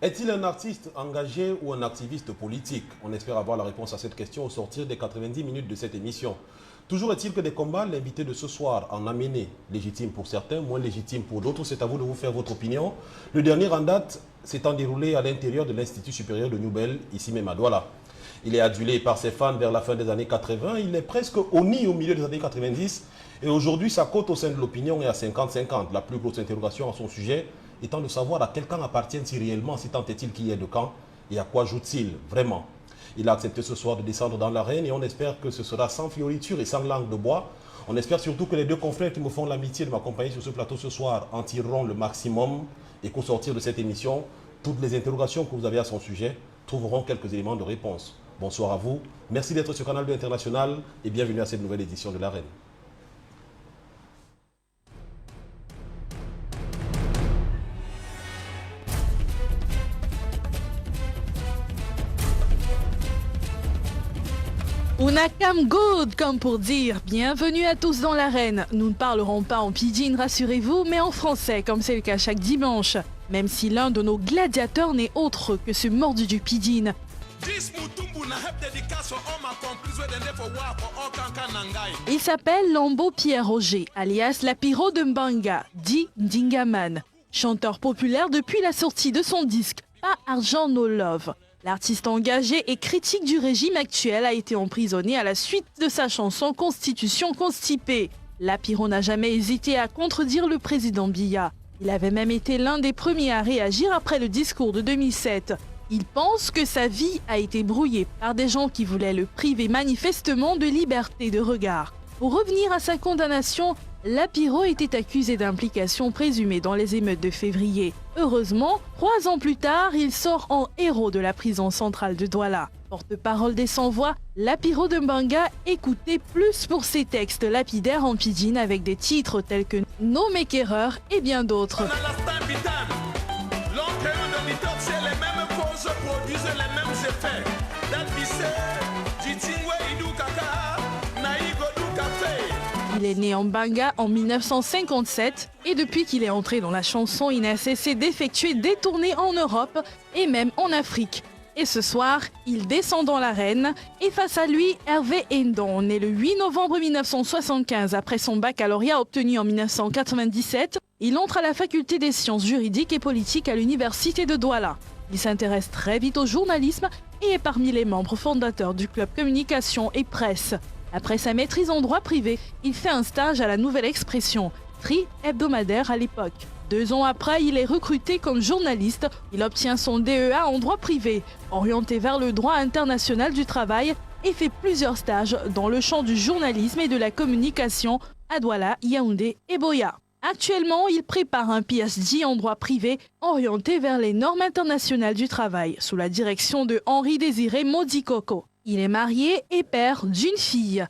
Est-il un artiste engagé ou un activiste politique? On espère avoir la réponse à cette question au sortir des 90 minutes de cette émission. Toujours est-il que des combats, l'invité de ce soir en a mené, légitime pour certains, moins légitime pour d'autres. C'est à vous de vous faire votre opinion. Le dernier en date s'étant déroulé à l'intérieur de l'Institut supérieur de Nouvelle, ici même à Douala. Il est adulé par ses fans vers la fin des années 80. Il est presque honni au milieu des années 90. Et aujourd'hui, sa cote au sein de l'opinion est à 50-50. La plus grosse interrogation à son sujet étant de savoir à quel camp appartiennent-ils réellement, si tant est-il qu'il y ait de camp, et à quoi joue-t-il vraiment. Il a accepté ce soir de descendre dans l'arène et on espère que ce sera sans fioriture et sans langue de bois. On espère surtout que les deux confrères qui me font l'amitié de m'accompagner sur ce plateau ce soir en tireront le maximum et qu'au sortir de cette émission, toutes les interrogations que vous avez à son sujet trouveront quelques éléments de réponse. Bonsoir à vous, merci d'être sur Canal 2 International et bienvenue à cette nouvelle édition de l'arène. Unakam good, comme pour dire bienvenue à tous dans l'arène. Nous ne parlerons pas en pidgin, rassurez-vous, mais en français, comme c'est le cas chaque dimanche. Même si l'un de nos gladiateurs n'est autre que ce mordu du pidgin. Il s'appelle Lambo Pierre Roger, alias Lapiro de Mbanga, dit Ndingaman. Chanteur populaire depuis la sortie de son disque Pas Argent No Love. L'artiste engagé et critique du régime actuel a été emprisonné à la suite de sa chanson Constitution constipée. Lapiro n'a jamais hésité à contredire le président Biya. Il avait même été l'un des premiers à réagir après le discours de 2007. Il pense que sa vie a été brouillée par des gens qui voulaient le priver manifestement de liberté de regard. Pour revenir à sa condamnation, Lapiro était accusé d'implication présumée dans les émeutes de février. Heureusement, 3 ans plus tard, il sort en héros de la prison centrale de Douala. Porte-parole des sans-voix, Lapiro de Mbanga écoutait plus pour ses textes lapidaires en pidgin avec des titres tels que No Make Erreur et bien d'autres. Il est né en Mbanga en 1957 et depuis qu'il est entré dans la chanson, il n'a cessé d'effectuer des tournées en Europe et même en Afrique. Et ce soir, il descend dans l'arène et face à lui, Hervé Endon, né le 8 novembre 1975 après son baccalauréat obtenu en 1997. Il entre à la faculté des sciences juridiques et politiques à l'université de Douala. Il s'intéresse très vite au journalisme et est parmi les membres fondateurs du club communication et presse. Après sa maîtrise en droit privé, il fait un stage à la Nouvelle Expression, tri hebdomadaire à l'époque. 2 ans après, il est recruté comme journaliste. Il obtient son DEA en droit privé, orienté vers le droit international du travail et fait plusieurs stages dans le champ du journalisme et de la communication à Douala, Yaoundé et Boya. Actuellement, il prépare un PhD en droit privé orienté vers les normes internationales du travail sous la direction de Henri Désiré Modikoko. Il est marié et père d'une fille.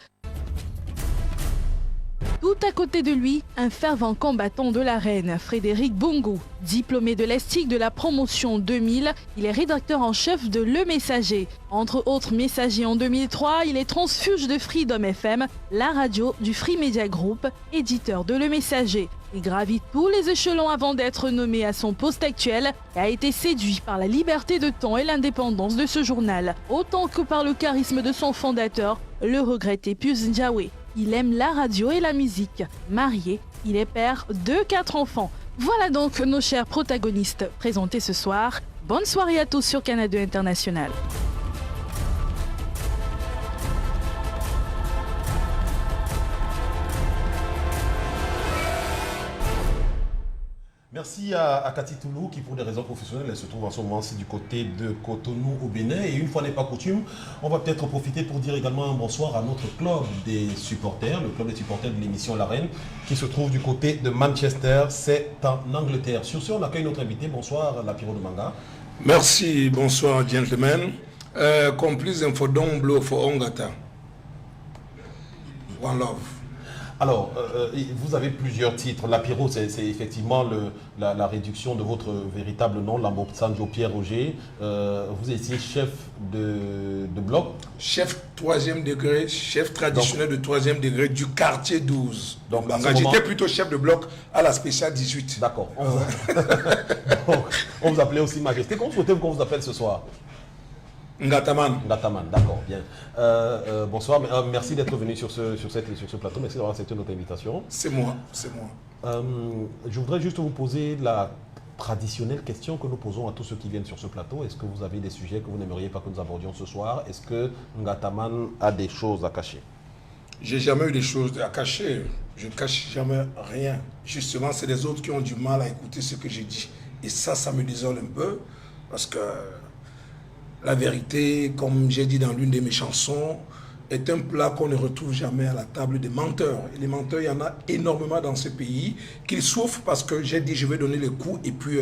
Tout à côté de lui, un fervent combattant de l'arène, Frédéric Bungu. Diplômé de l'ESTIC de la promotion 2000, il est rédacteur en chef de Le Messager. Entre autres messagers en 2003, il est transfuge de Freedom FM, la radio du Free Media Group, éditeur de Le Messager. Il gravit tous les échelons avant d'être nommé à son poste actuel et a été séduit par la liberté de ton et l'indépendance de ce journal, autant que par le charisme de son fondateur, le regretté Pius Ndiawe. Il aime la radio et la musique. Marié, il est père de 4 enfants. Voilà donc nos chers protagonistes présentés ce soir. Bonne soirée à tous sur Canal 2 International. Merci à Cathy Toulou qui, pour des raisons professionnelles, elle se trouve en ce moment-ci du côté de Cotonou au Bénin. Et une fois n'est pas coutume, on va peut-être profiter pour dire également un bonsoir à notre club des supporters, le club des supporters de l'émission L'Arène, qui se trouve du côté de Manchester, c'est en Angleterre. Sur ce, on accueille notre invité. Bonsoir, Lapiro de Mbanga. Merci, bonsoir, gentlemen. Complice info don blue for Ongata. One love. Alors, vous avez plusieurs titres. Lapiro, c'est effectivement la réduction de votre véritable nom, Lambo-Sanjo Pierre Roger. Vous étiez chef de bloc. Chef 3e degré, chef traditionnel de 3e degré du quartier 12. Donc, j'étais plutôt chef de bloc à la spéciale 18. D'accord. On vous appelait aussi Majesté. Comment souhaitez-vous qu'on vous appelle ce soir? Ngataman. Ngataman, d'accord, bien. Bonsoir, merci d'être venu sur ce plateau, merci d'avoir accepté notre invitation. C'est moi. Je voudrais juste vous poser la traditionnelle question que nous posons à tous ceux qui viennent sur ce plateau. Est-ce que vous avez des sujets que vous n'aimeriez pas que nous abordions ce soir? Est-ce que Ngataman a des choses à cacher? J'ai jamais eu des choses à cacher. Je ne cache jamais rien. Justement, c'est les autres qui ont du mal à écouter ce que j'ai dit. Et ça me désole un peu, parce que la vérité, comme j'ai dit dans l'une de mes chansons, est un plat qu'on ne retrouve jamais à la table des menteurs. Et les menteurs, il y en a énormément dans ce pays, qu'ils souffrent parce que j'ai dit je vais donner les coups et puis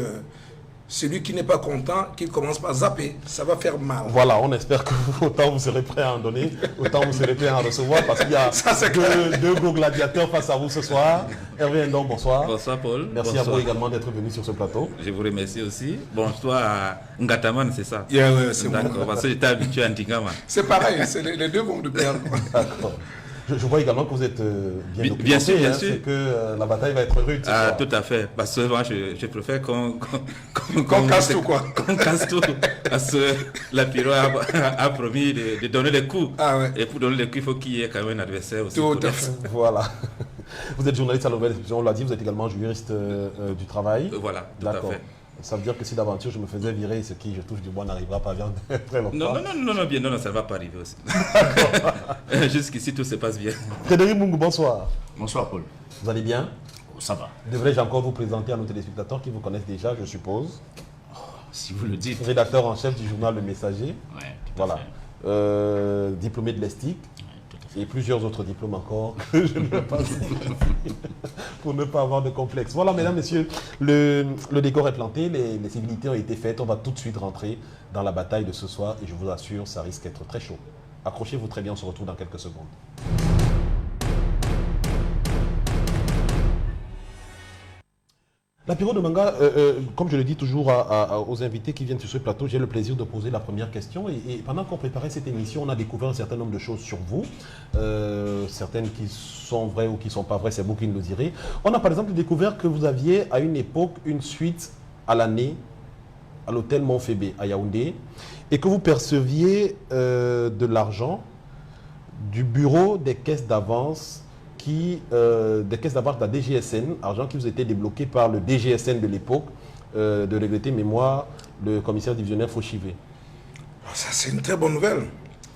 celui qui n'est pas content, qu'il commence par zapper. Ça va faire mal. Voilà, on espère que autant vous serez prêt à en donner, autant vous serez prêt à en recevoir, parce qu'il y a deux beaux gladiateurs face à vous ce soir. Hervé Ndong, bonsoir. Bonsoir Paul. Merci bonsoir. À vous également d'être venu sur ce plateau. Je vous remercie aussi. Bonsoir à Ngataman, c'est ça? Yeah, ouais, c'est moi. D'accord, parce que j'étais habitué à Ntingama. C'est pareil, les deux vont de pair. D'accord. Je vois également que vous êtes bien documenté. Bien sûr. C'est que la bataille va être rude. Ah, tout à fait. Parce que moi, je préfère qu'on casse tout, quoi. Qu'on casse tout. Parce que la Piro a promis de donner les coups. Ah, ouais. Et pour donner les coups, il faut qu'il y ait quand même un adversaire aussi. Tout à fait. Voilà. Vous êtes journaliste à la Nouvelle Expression, on l'a dit, vous êtes également juriste du travail. Voilà, tout à fait. Ça veut dire que si d'aventure je me faisais virer, ce qui je touche du bois n'arrivera pas bien très longtemps. Non, ça ne va pas arriver aussi. Jusqu'ici, tout se passe bien. Frédéric Mungu, bonsoir. Bonsoir Paul. Vous allez bien? Ça va. Devrais-je encore vous présenter à nos téléspectateurs qui vous connaissent déjà, je suppose? Si vous le dites. Rédacteur en chef du journal Le Messager. Oui, tout à fait. Diplômé de l'ESTIC. Et plusieurs autres diplômes encore que je ne vais pas citer pour ne pas avoir de complexe. Voilà, mesdames, messieurs, le décor est planté, les civilités ont été faites. On va tout de suite rentrer dans la bataille de ce soir et je vous assure, ça risque d'être très chaud. Accrochez-vous très bien, on se retrouve dans quelques secondes. L'apéro de manga, comme je le dis toujours aux invités qui viennent sur ce plateau, j'ai le plaisir de poser la première question. Et pendant qu'on préparait cette émission, on a découvert un certain nombre de choses sur vous. Certaines qui sont vraies ou qui ne sont pas vraies, c'est vous qui nous le direz. On a par exemple découvert que vous aviez à une époque une suite à l'année à l'hôtel Montfébé à Yaoundé et que vous perceviez de l'argent du bureau des caisses d'avance des caisses d'avance de la DGSN, argent qui vous était débloqué par le DGSN de l'époque, de regretter mémoire, le commissaire divisionnaire Fauchivé. Ça, c'est une très bonne nouvelle.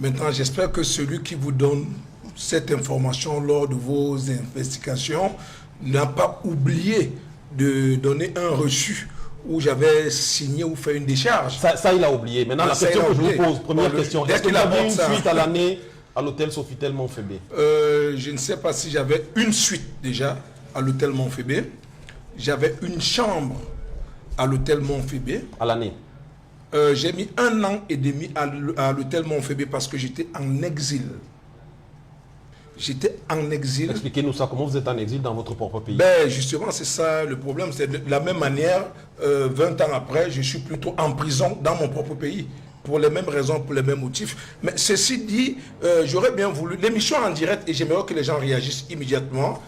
Maintenant, j'espère que celui qui vous donne cette information lors de vos investigations n'a pas oublié de donner un reçu où j'avais signé ou fait une décharge. Ça il a oublié. Maintenant, la question que je vous pose, première question, est-ce que vous avez une suite à l'année à l'hôtel Sofitel Montfébé? Je ne sais pas si j'avais une suite déjà à l'hôtel Montfébé. J'avais une chambre à l'hôtel Montfébé. À l'année? J'ai mis 1 an et demi à l'hôtel Montfébé parce que j'étais en exil. J'étais en exil. Expliquez-nous ça, comment vous êtes en exil dans votre propre pays? Ben justement, c'est ça le problème. C'est de la même manière, 20 ans après, je suis plutôt en prison dans mon propre pays. Pour les mêmes raisons, pour les mêmes motifs. Mais ceci dit, j'aurais bien voulu... L'émission en direct, et j'aimerais que les gens réagissent immédiatement.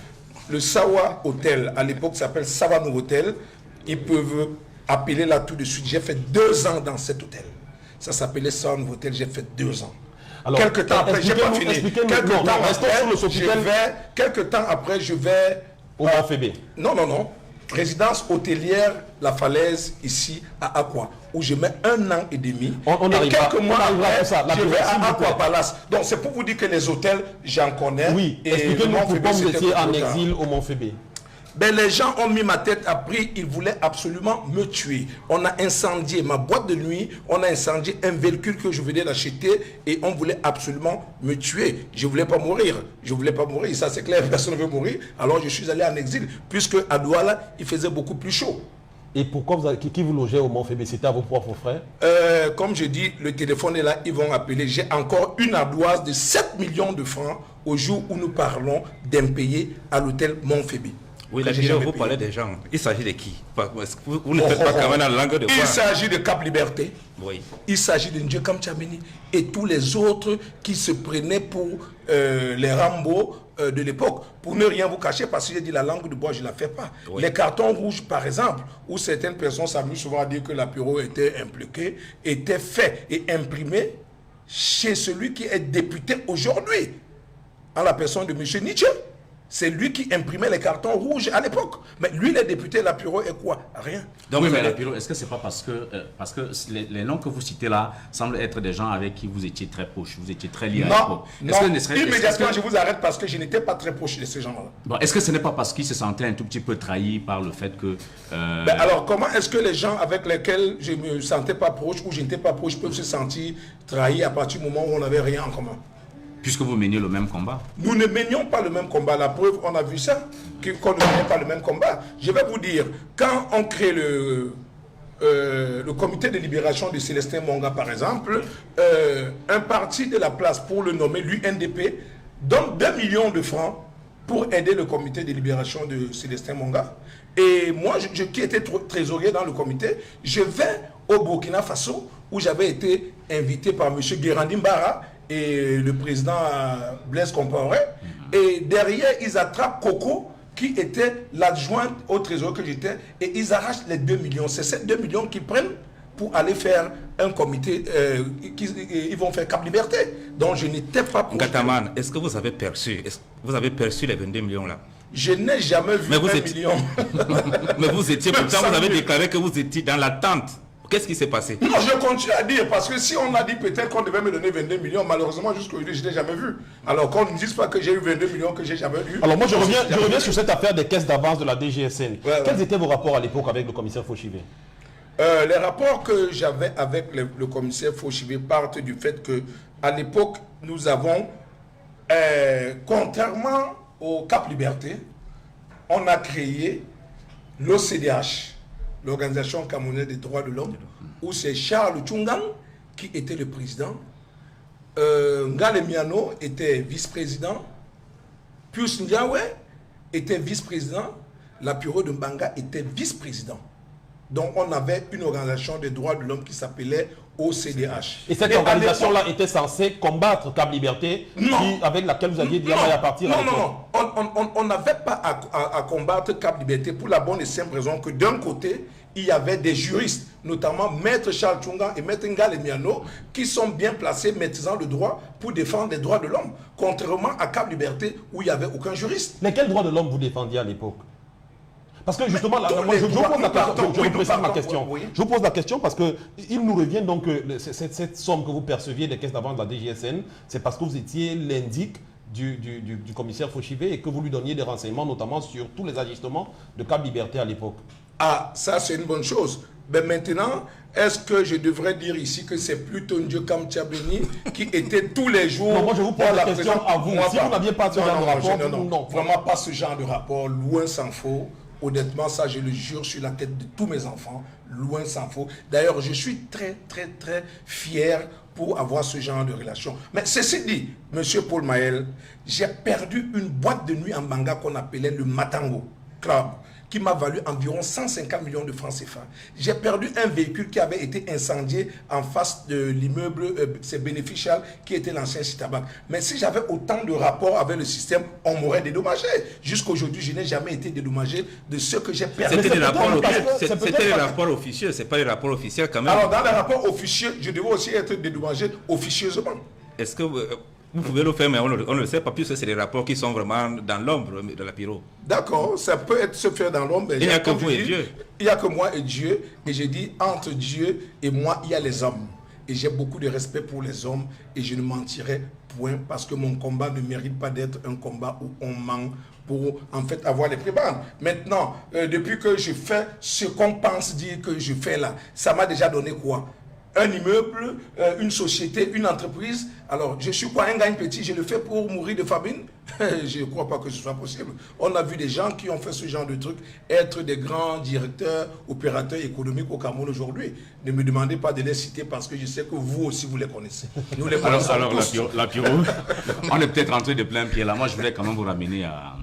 Le Sawa Hotel, à l'époque, s'appelle Sawa Hotel. Ils peuvent appeler là tout de suite. J'ai fait 2 ans dans cet hôtel. Ça s'appelait Sawa Hotel, j'ai fait 2 ans. Alors, quelques temps après, j'ai pas fini. Quelques temps après, je vais... Au Montfébé. Non. Résidence hôtelière La Falaise, ici, à Aqua, où je mets 1 an et demi. Et quelques mois après, je vais à Aqua Palace. Donc, c'est pour vous dire que les hôtels, j'en connais. Oui, expliquez-nous pourquoi vous étiez en exil au Montfébé. Ben, les gens ont mis ma tête à prix, ils voulaient absolument me tuer. On a incendié ma boîte de nuit, on a incendié un véhicule que je venais d'acheter et on voulait absolument me tuer. Je ne voulais pas mourir, ça c'est clair, personne ne veut mourir. Alors je suis allé en exil, puisque à Douala, il faisait beaucoup plus chaud. Et pourquoi qui vous logeait au Mont-Fébé? C'était à vos propres frères? Comme je dis, le téléphone est là, ils vont appeler. J'ai encore une ardoise de 7 millions de francs au jour où nous parlons d'impayés à l'hôtel Mont-Fébé. Oui, la vidéo, vous parlez des gens. Il s'agit de qui? Vous ne faites pas quand même la langue de Il bois. s'agit de Cap Liberté. Oui. Il s'agit de Ndjekam Tchabeni et tous les autres qui se prenaient pour les Rambo de l'époque. Pour ne rien vous cacher, parce que j'ai dit la langue de bois, je ne la fais pas. Oui. Les cartons rouges, par exemple, où certaines personnes s'amusent souvent à dire que l'apéro était impliqué, étaient faits et imprimés chez celui qui est député aujourd'hui, en la personne de M. Nietzsche. C'est lui qui imprimait les cartons rouges à l'époque. Mais lui, les députés, l'apéro est quoi? Rien. Donc, Oui, mais mais la bureau, est-ce que c'est pas parce que les noms que vous citez là semblent être des gens avec qui vous étiez très proches, vous étiez très liés à l'époque? Immédiatement, je vous arrête parce que je n'étais pas très proche de ces gens-là. Bon, est-ce que ce n'est pas parce qu'ils se sentaient un tout petit peu trahis par le fait que... Alors, comment est-ce que les gens avec lesquels je ne me sentais pas proche ou je n'étais pas proche peuvent se sentir trahis à partir du moment où on n'avait rien en commun? Puisque vous meniez le même combat. Nous ne menions pas le même combat. La preuve, on a vu ça, qu'on ne menait pas le même combat. Je vais vous dire, quand on crée le comité de libération de Célestin Monga, par exemple, un parti de la place, pour le nommer, l'UNDP, donne 2 millions de francs pour aider le comité de libération de Célestin Monga. Et moi, qui étais trésorier dans le comité, je vais au Burkina Faso, où j'avais été invité par M. Guérandi Mbara, et le président Blaise Compaoré, et derrière ils attrapent Coco qui était l'adjointe au trésor que j'étais, et ils arrachent les 2 millions. C'est ces 2 millions qu'ils prennent pour aller faire un comité, ils vont faire Cap Liberté. Donc je n'étais pas... Ngataman, est-ce que vous avez perçu les 22 millions là? Je n'ai jamais vu 1 million. Mais vous étiez, pourtant vous avez déclaré que vous étiez dans l'attente. Qu'est-ce qui s'est passé? Non, je continue à dire, parce que si on a dit peut-être qu'on devait me donner 22 millions, malheureusement, jusqu'aujourd'hui, je n'ai jamais vu. Alors qu'on ne dise pas que j'ai eu 22 millions, que j'ai jamais eu. Alors moi, je reviens sur cette affaire des caisses d'avance de la DGSN. Quels étaient vos rapports à l'époque avec le commissaire Fauchivé? Les rapports que j'avais avec le commissaire Fauchivé partent du fait que à l'époque, nous avons, contrairement au Cap Liberté, on a créé l'OCDH, l'Organisation camerounaise des droits de l'homme, où c'est Charles Tchungang qui était le président, Ngale Miano était vice-président, Pius Ndiawe était vice-président, Lapiro de Mbanga était vice-président. Donc on avait une organisation des droits de l'homme qui s'appelait OCDH. Et cette organisation-là était censée combattre Cap Liberté, avec laquelle vous aviez dit à partir à l'époque. Non, on n'avait pas à combattre Cap Liberté pour la bonne et simple raison que d'un côté, il y avait des juristes, notamment Maître Charles Tchungang et Maître Ngale Miano, qui sont bien placés, maîtrisant le droit pour défendre les droits de l'homme, contrairement à Cap Liberté où il n'y avait aucun juriste. Mais quels droits de l'homme vous défendiez à l'époque? Parce que justement, là, moi, je vous pose la question, je vous précise ma question. Je vous pose la question parce qu'il nous revient donc que cette somme que vous perceviez des caisses d'avance de la DGSN, c'est parce que vous étiez l'indic du commissaire Fauchivé et que vous lui donniez des renseignements, notamment sur tous les ajustements de Cap Liberté à l'époque. Ah, ça c'est une bonne chose. Mais maintenant, est-ce que je devrais dire ici que c'est plutôt Ndjekam Tchabeni qui était tous les jours... Non, moi je vous pose la question à vous. Si vous n'aviez pas ce genre de rapport, non, vraiment pas ce genre de rapport, loin s'en faut. Honnêtement, ça je le jure sur la tête de tous mes enfants, loin s'en faut. D'ailleurs, je suis très fier pour avoir ce genre de relation. Mais ceci dit, Monsieur Paul Maël, j'ai perdu une boîte de nuit en Banga qu'on appelait le Matango Club, qui m'a valu environ 150 millions de francs CFA. J'ai perdu un véhicule qui avait été incendié en face de l'immeuble, c'est Beneficial, qui était l'ancien Citabac. Mais si j'avais autant de rapports avec le système, on m'aurait dédommagé. Jusqu'aujourd'hui, je n'ai jamais été dédommagé de ce que j'ai perdu. C'était des rapports officieux, c'est pas les rapports officiels quand même. Alors dans les rapports officieux, je devais aussi être dédommagé officieusement. Est-ce que vous pouvez le faire, mais on ne le sait pas, puisque c'est des rapports qui sont vraiment dans l'ombre de la Piro. D'accord, ça peut se faire dans l'ombre. Il n'y a que vous et Dieu. Il n'y a que moi et Dieu. Et j'ai dit, entre Dieu et moi, il y a les hommes. Et j'ai beaucoup de respect pour les hommes. Et je ne mentirai point, parce que mon combat ne mérite pas d'être un combat où on ment pour en fait avoir les prébendes. Maintenant, depuis que je fais ce qu'on pense dire que je fais là, ça m'a déjà donné quoi? un immeuble, une société, une entreprise. Alors, je suis quoi, un gagne petit, je le fais pour mourir de famine? Je ne crois pas que ce soit possible. On a vu des gens qui ont fait ce genre de truc être des grands directeurs, opérateurs économiques au Cameroun aujourd'hui. Ne me demandez pas de les citer parce que je sais que vous aussi, vous les connaissez. Nous les connaissons tous. La Piro, on est peut-être rentré de plein pied là. Moi, je voulais quand même vous ramener à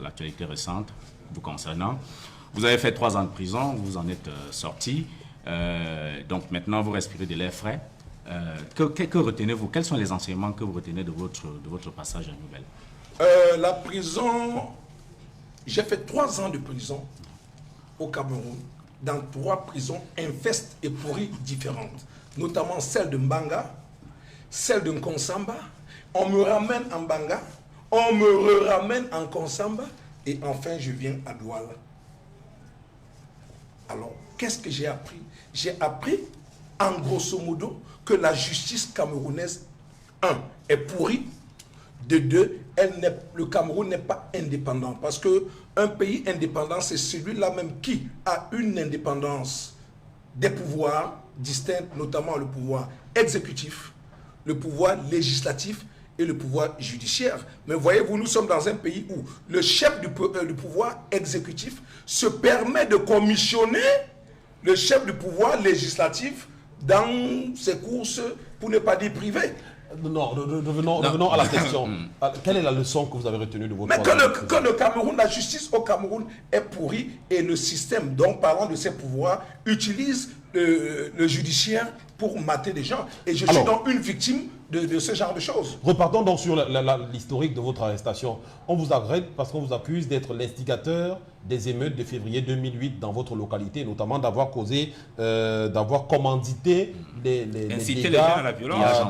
l'actualité récente vous concernant. Vous avez fait 3 ans de prison, vous en êtes sorti. Donc maintenant, vous respirez de l'air frais. Que retenez-vous? Quels sont les enseignements que vous retenez de votre passage à Nouvelle? La prison, j'ai fait 3 ans de prison au Cameroun, dans 3 prisons infestes et pourries différentes, notamment celle de Mbanga, celle de Nkonsamba. On me ramène en Mbanga, on me ramène en Nkonsamba, et enfin je viens à Douala. Alors, qu'est-ce que j'ai appris? J'ai appris, en grosso modo, que la justice camerounaise, 1, est pourrie, de 2, le Cameroun n'est pas indépendant. Parce qu'un pays indépendant, c'est celui-là même qui a une indépendance des pouvoirs distincts, notamment le pouvoir exécutif, le pouvoir législatif et le pouvoir judiciaire. Mais voyez-vous, nous sommes dans un pays où le chef du pouvoir exécutif se permet de commissionner le chef du pouvoir législatif dans ses courses, pour ne pas dire privées. Non, revenons à la question. Quelle est la leçon que vous avez retenue de votre... Mais que le Cameroun, la justice au Cameroun est pourrie et le système, donc parlant de ses pouvoirs, utilise le judiciaire pour mater des gens. Et je suis donc une victime de ce genre de choses. Repartons donc sur l'historique de votre arrestation. On vous arrête parce qu'on vous accuse d'être l'instigateur des émeutes de février 2008 dans votre localité, notamment d'avoir causé, d'avoir commandité les dégâts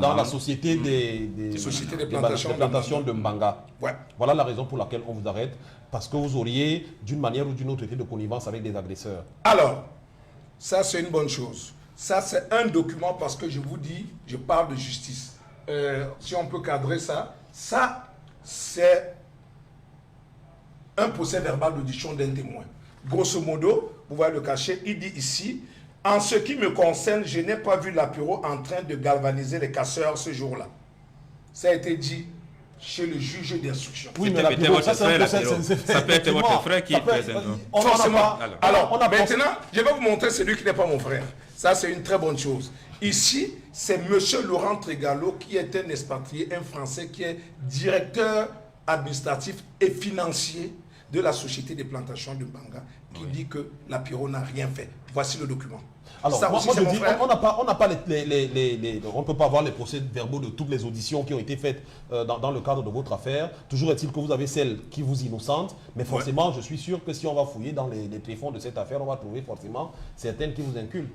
dans la société des plantations de Mbanga. Ouais. Voilà la raison pour laquelle on vous arrête, parce que vous auriez d'une manière ou d'une autre été de connivence avec des agresseurs. Alors, ça c'est une bonne chose. Ça c'est un document parce que je vous dis, je parle de justice. Si on peut cadrer ça, c'est un procès verbal d'audition d'un témoin. Grosso modo, vous voyez le cachet, il dit ici, en ce qui me concerne, je n'ai pas vu la Piro en train de galvaniser les casseurs ce jour-là. Ça a été dit chez le juge d'instruction. Oui, mais ça peut être votre frère qui est présent. Forcément. Alors, maintenant, je vais vous montrer celui qui n'est pas mon frère. Ça, c'est une très bonne chose. Ici, c'est M. Laurent Trégalo qui est un expatrié, un Français qui est directeur administratif et financier de la société des plantations de Mbanga, qui dit que la Piro n'a rien fait. Voici le document. Alors, ça moi aussi, je dis, on ne peut pas avoir les procès-verbaux de toutes les auditions qui ont été faites dans le cadre de votre affaire. Toujours est-il que vous avez celle qui vous innocente, mais forcément, je suis sûr que si on va fouiller dans les tréfonds de cette affaire, on va trouver forcément certaines qui vous inculpent.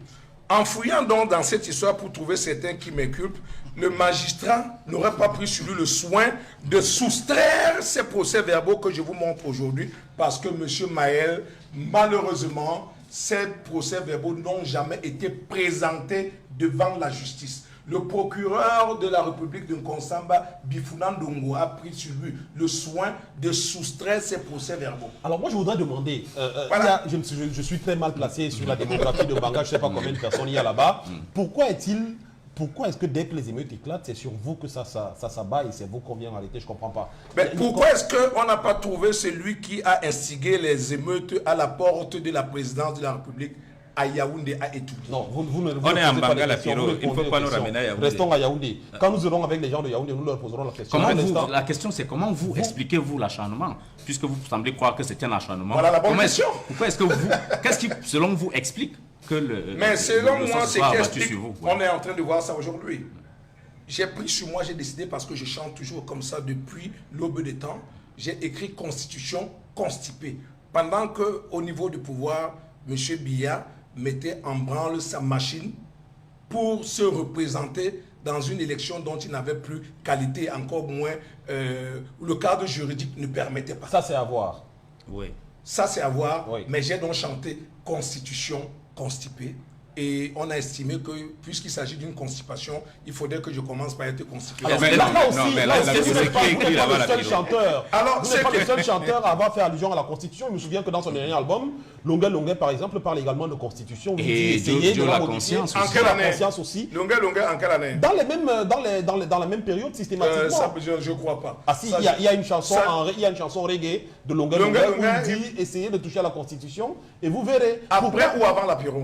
En fouillant donc dans cette histoire pour trouver certains qui m'inculpent, le magistrat n'aurait pas pris sur lui le soin de soustraire ces procès-verbaux que je vous montre aujourd'hui, parce que M. Maël, malheureusement, ces procès-verbaux n'ont jamais été présentés devant la justice. Le procureur de la République de Nkonsamba, Bifuna Ndongo, a pris sur lui le soin de soustraire ces procès-verbaux. Alors moi je voudrais demander, voilà. je suis très mal placé sur la démographie de Mbanga, je ne sais pas combien de personnes il y a là-bas. Pourquoi est-ce que dès que les émeutes éclatent, c'est sur vous que ça s'abat et c'est vous qu'on vient arrêter? Je ne comprends pas. Mais pourquoi est-ce qu'on n'a pas trouvé celui qui a instigé les émeutes à la porte de la présidence de la République à Yaoundé, à Étoudi? Non, vous ne on est en Mbanga, la Piro, il ne faut pas nous ramener à Yaoundé. Restons à Yaoundé. Quand nous serons avec les gens de Yaoundé, nous leur poserons la question. La question c'est comment vous expliquez-vous l'acharnement? Puisque vous semblez croire que c'est un acharnement. Voilà la bonne question. Pourquoi est-ce que qu'est-ce qui, selon vous, explique que le... Mais selon moi, c'est qu'explique. Ouais. On est en train de voir ça aujourd'hui. J'ai pris sur moi, j'ai décidé, parce que je chante toujours comme ça depuis l'aube des temps, j'ai écrit Constitution constipée. Pendant qu'au niveau du pouvoir, M. Biya mettait en branle sa machine pour se représenter dans une élection dont il n'avait plus qualité, encore moins, où le cadre juridique ne permettait pas. Ça, c'est à voir. Oui. Ça, c'est à voir, oui. Mais j'ai donc chanté Constitution constipée Et on a estimé que, puisqu'il s'agit d'une constipation, il faudrait que je commence par être constipé. Alors, mais là non, aussi, non, mais là là, aussi, la vous Piro, n'êtes pas, c'est qui vous n'êtes écrit pas là-bas, le la seul Piro? chanteur. Alors, Vous n'êtes c'est pas le que- seul chanteur à avoir fait allusion à la Constitution. Je me souviens que dans son dernier album, Longuet Longuet, par exemple, parle également de Constitution. Vous Et essayez Joe de la la modifier. conscience En aussi. quelle La année? conscience aussi. Longuet, en quelle année? Dans les mêmes, dans la même période, systématiquement. Ça, je ne crois pas. Ah si, Ça, il y a une chanson, il y a une chanson reggae de Longuet Longuet Longuet où Longuet, il dit essayez de toucher à la Constitution et vous verrez. Après ou avant la Piro?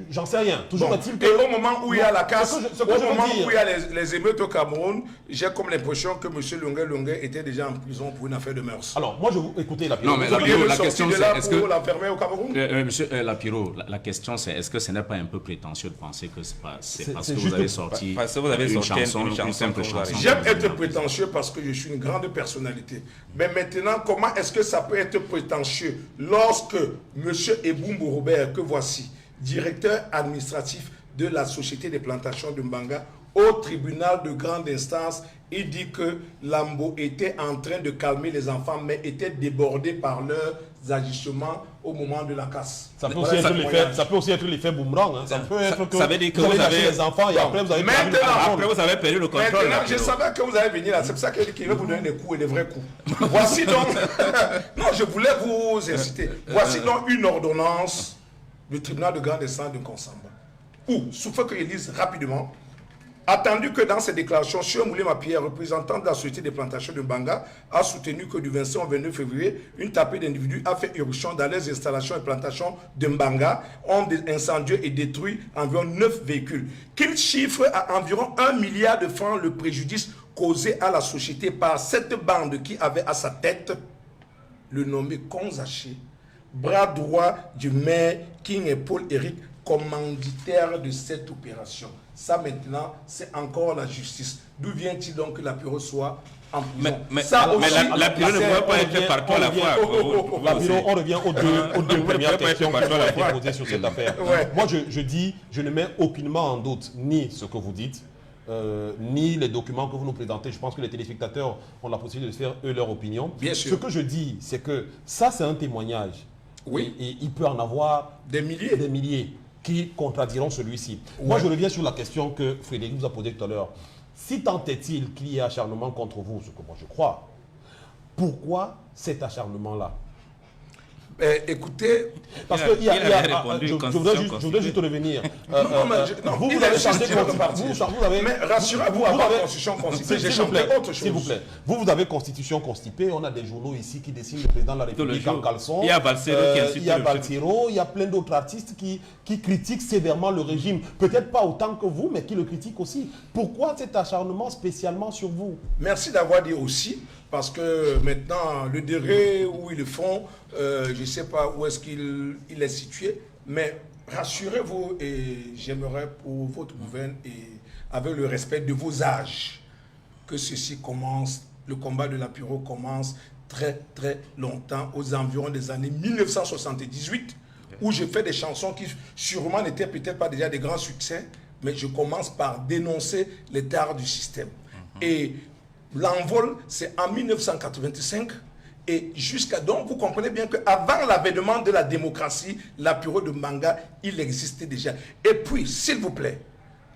J'en sais rien. Toujours Bon. est-il que... Et au moment où il y a la casse, ce que je au veux moment dire- où il y a les émeutes au Cameroun, j'ai comme l'impression que M. Longuet était déjà en prison pour une affaire de mœurs. Alors, moi, je vous... Écoutez, la Non, mais Vous la aviez Piro, le la sorti question de c'est, là est-ce pour que... l'enfermer au Cameroun? Monsieur Lapiro, la question c'est, est-ce que ce n'est pas un peu prétentieux de penser que c'est parce C'est que juste- vous avez sorti parce que vous avez une sorti chanson, une chanson une simple pour chanson? J'aime être prétentieux parce que je suis une grande personnalité. Mais maintenant, comment est-ce que ça peut être prétentieux lorsque M. Ebumbu Robert, que voici, directeur administratif de la Société des plantations de Mbanga, au tribunal de grande instance, il dit que Lambo était en train de calmer les enfants, mais était débordé par leurs agissements au moment de la casse. Ça peut, Voilà, ça peut aussi être l'effet boomerang. Hein. Ça peut être que ça veut dire que vous allez vous lâcher avez- les enfants et Bon, après vous avez maintenant, perdu le contrôle. Après, vous avez perdu le contrôle. Maintenant, là, je Piro. savais que vous allez venir là. C'est pour ça qu'il va vous donner des coups et des vrais coups. Voici donc... non, je voulais vous inciter. Voici donc une ordonnance du tribunal de grande instance de Consamba. Où, sous fait que je lise rapidement, attendu que dans ses déclarations, M. Moulé-Mapierre, représentant de la Société des plantations de Mbanga, a soutenu que du 25 au 29 février, une tapée d'individus a fait éruption dans les installations et plantations de Mbanga, ont incendié et détruit environ 9 véhicules, qu'il chiffre à environ 1 milliard de francs le préjudice causé à la société par cette bande qui avait à sa tête le nommé Konzaché, bras droit du maire King et Paul Eric, commanditaire de cette opération. Ça maintenant, c'est encore la justice. D'où vient-il donc que la Piro soit en prison? Mais Ça aussi, la Piro ne peut pas être partout à la fois. La Piro, on revient aux deux premières pouvez pas questions être qui ont partout à la été fois. posées sur cette affaire. Ouais. Moi, je dis, je ne mets aucunement en doute ni ce que vous dites, ni les documents que vous nous présentez. Je pense que les téléspectateurs ont la possibilité de faire eux leur opinion. Bien sûr. Ce que je dis, c'est que ça, c'est un témoignage. Oui. Et il peut en avoir des milliers. des milliers qui contrediront celui-ci. Moi, je reviens sur la question que Frédéric vous a posée tout à l'heure. Si tant est-il qu'il y ait acharnement contre vous, ce que moi je crois, pourquoi cet acharnement-là? Écoutez, Parce Il que a- il avait je répondu voudrais juste revenir. non, il vous a avez juste changé dit de de partir. vous avez... Mais rassurez-vous, vous avant avez- la constitution constipée, j'ai S'il vous chanté plaît, autre chose. s'il vous plaît. Vous avez constitution constipée, on a des journaux ici qui dessinent le président de la Tout le République en jour. caleçon. Il y a Balsero qui insulte Il y a le Balsero, il y a plein d'autres artistes qui critiquent sévèrement le régime. Peut-être pas autant que vous, mais qui le critiquent aussi. Pourquoi cet acharnement spécialement sur vous? Merci d'avoir dit aussi, parce que maintenant, le degré où ils le font, je ne sais pas où est-ce qu'il est situé, mais rassurez-vous, et j'aimerais pour votre gouverne, et avec le respect de vos âges, que ceci commence, le combat de la Piro commence très très longtemps, aux environs des années 1978, où j'ai fait des chansons qui sûrement n'étaient peut-être pas déjà des grands succès, mais je commence par dénoncer les tares du système. Et l'envol, c'est en 1985. Et jusqu'à donc, vous comprenez bien qu'avant l'avènement de la démocratie, la Piro de Mbanga, il existait déjà. Et puis, s'il vous plaît,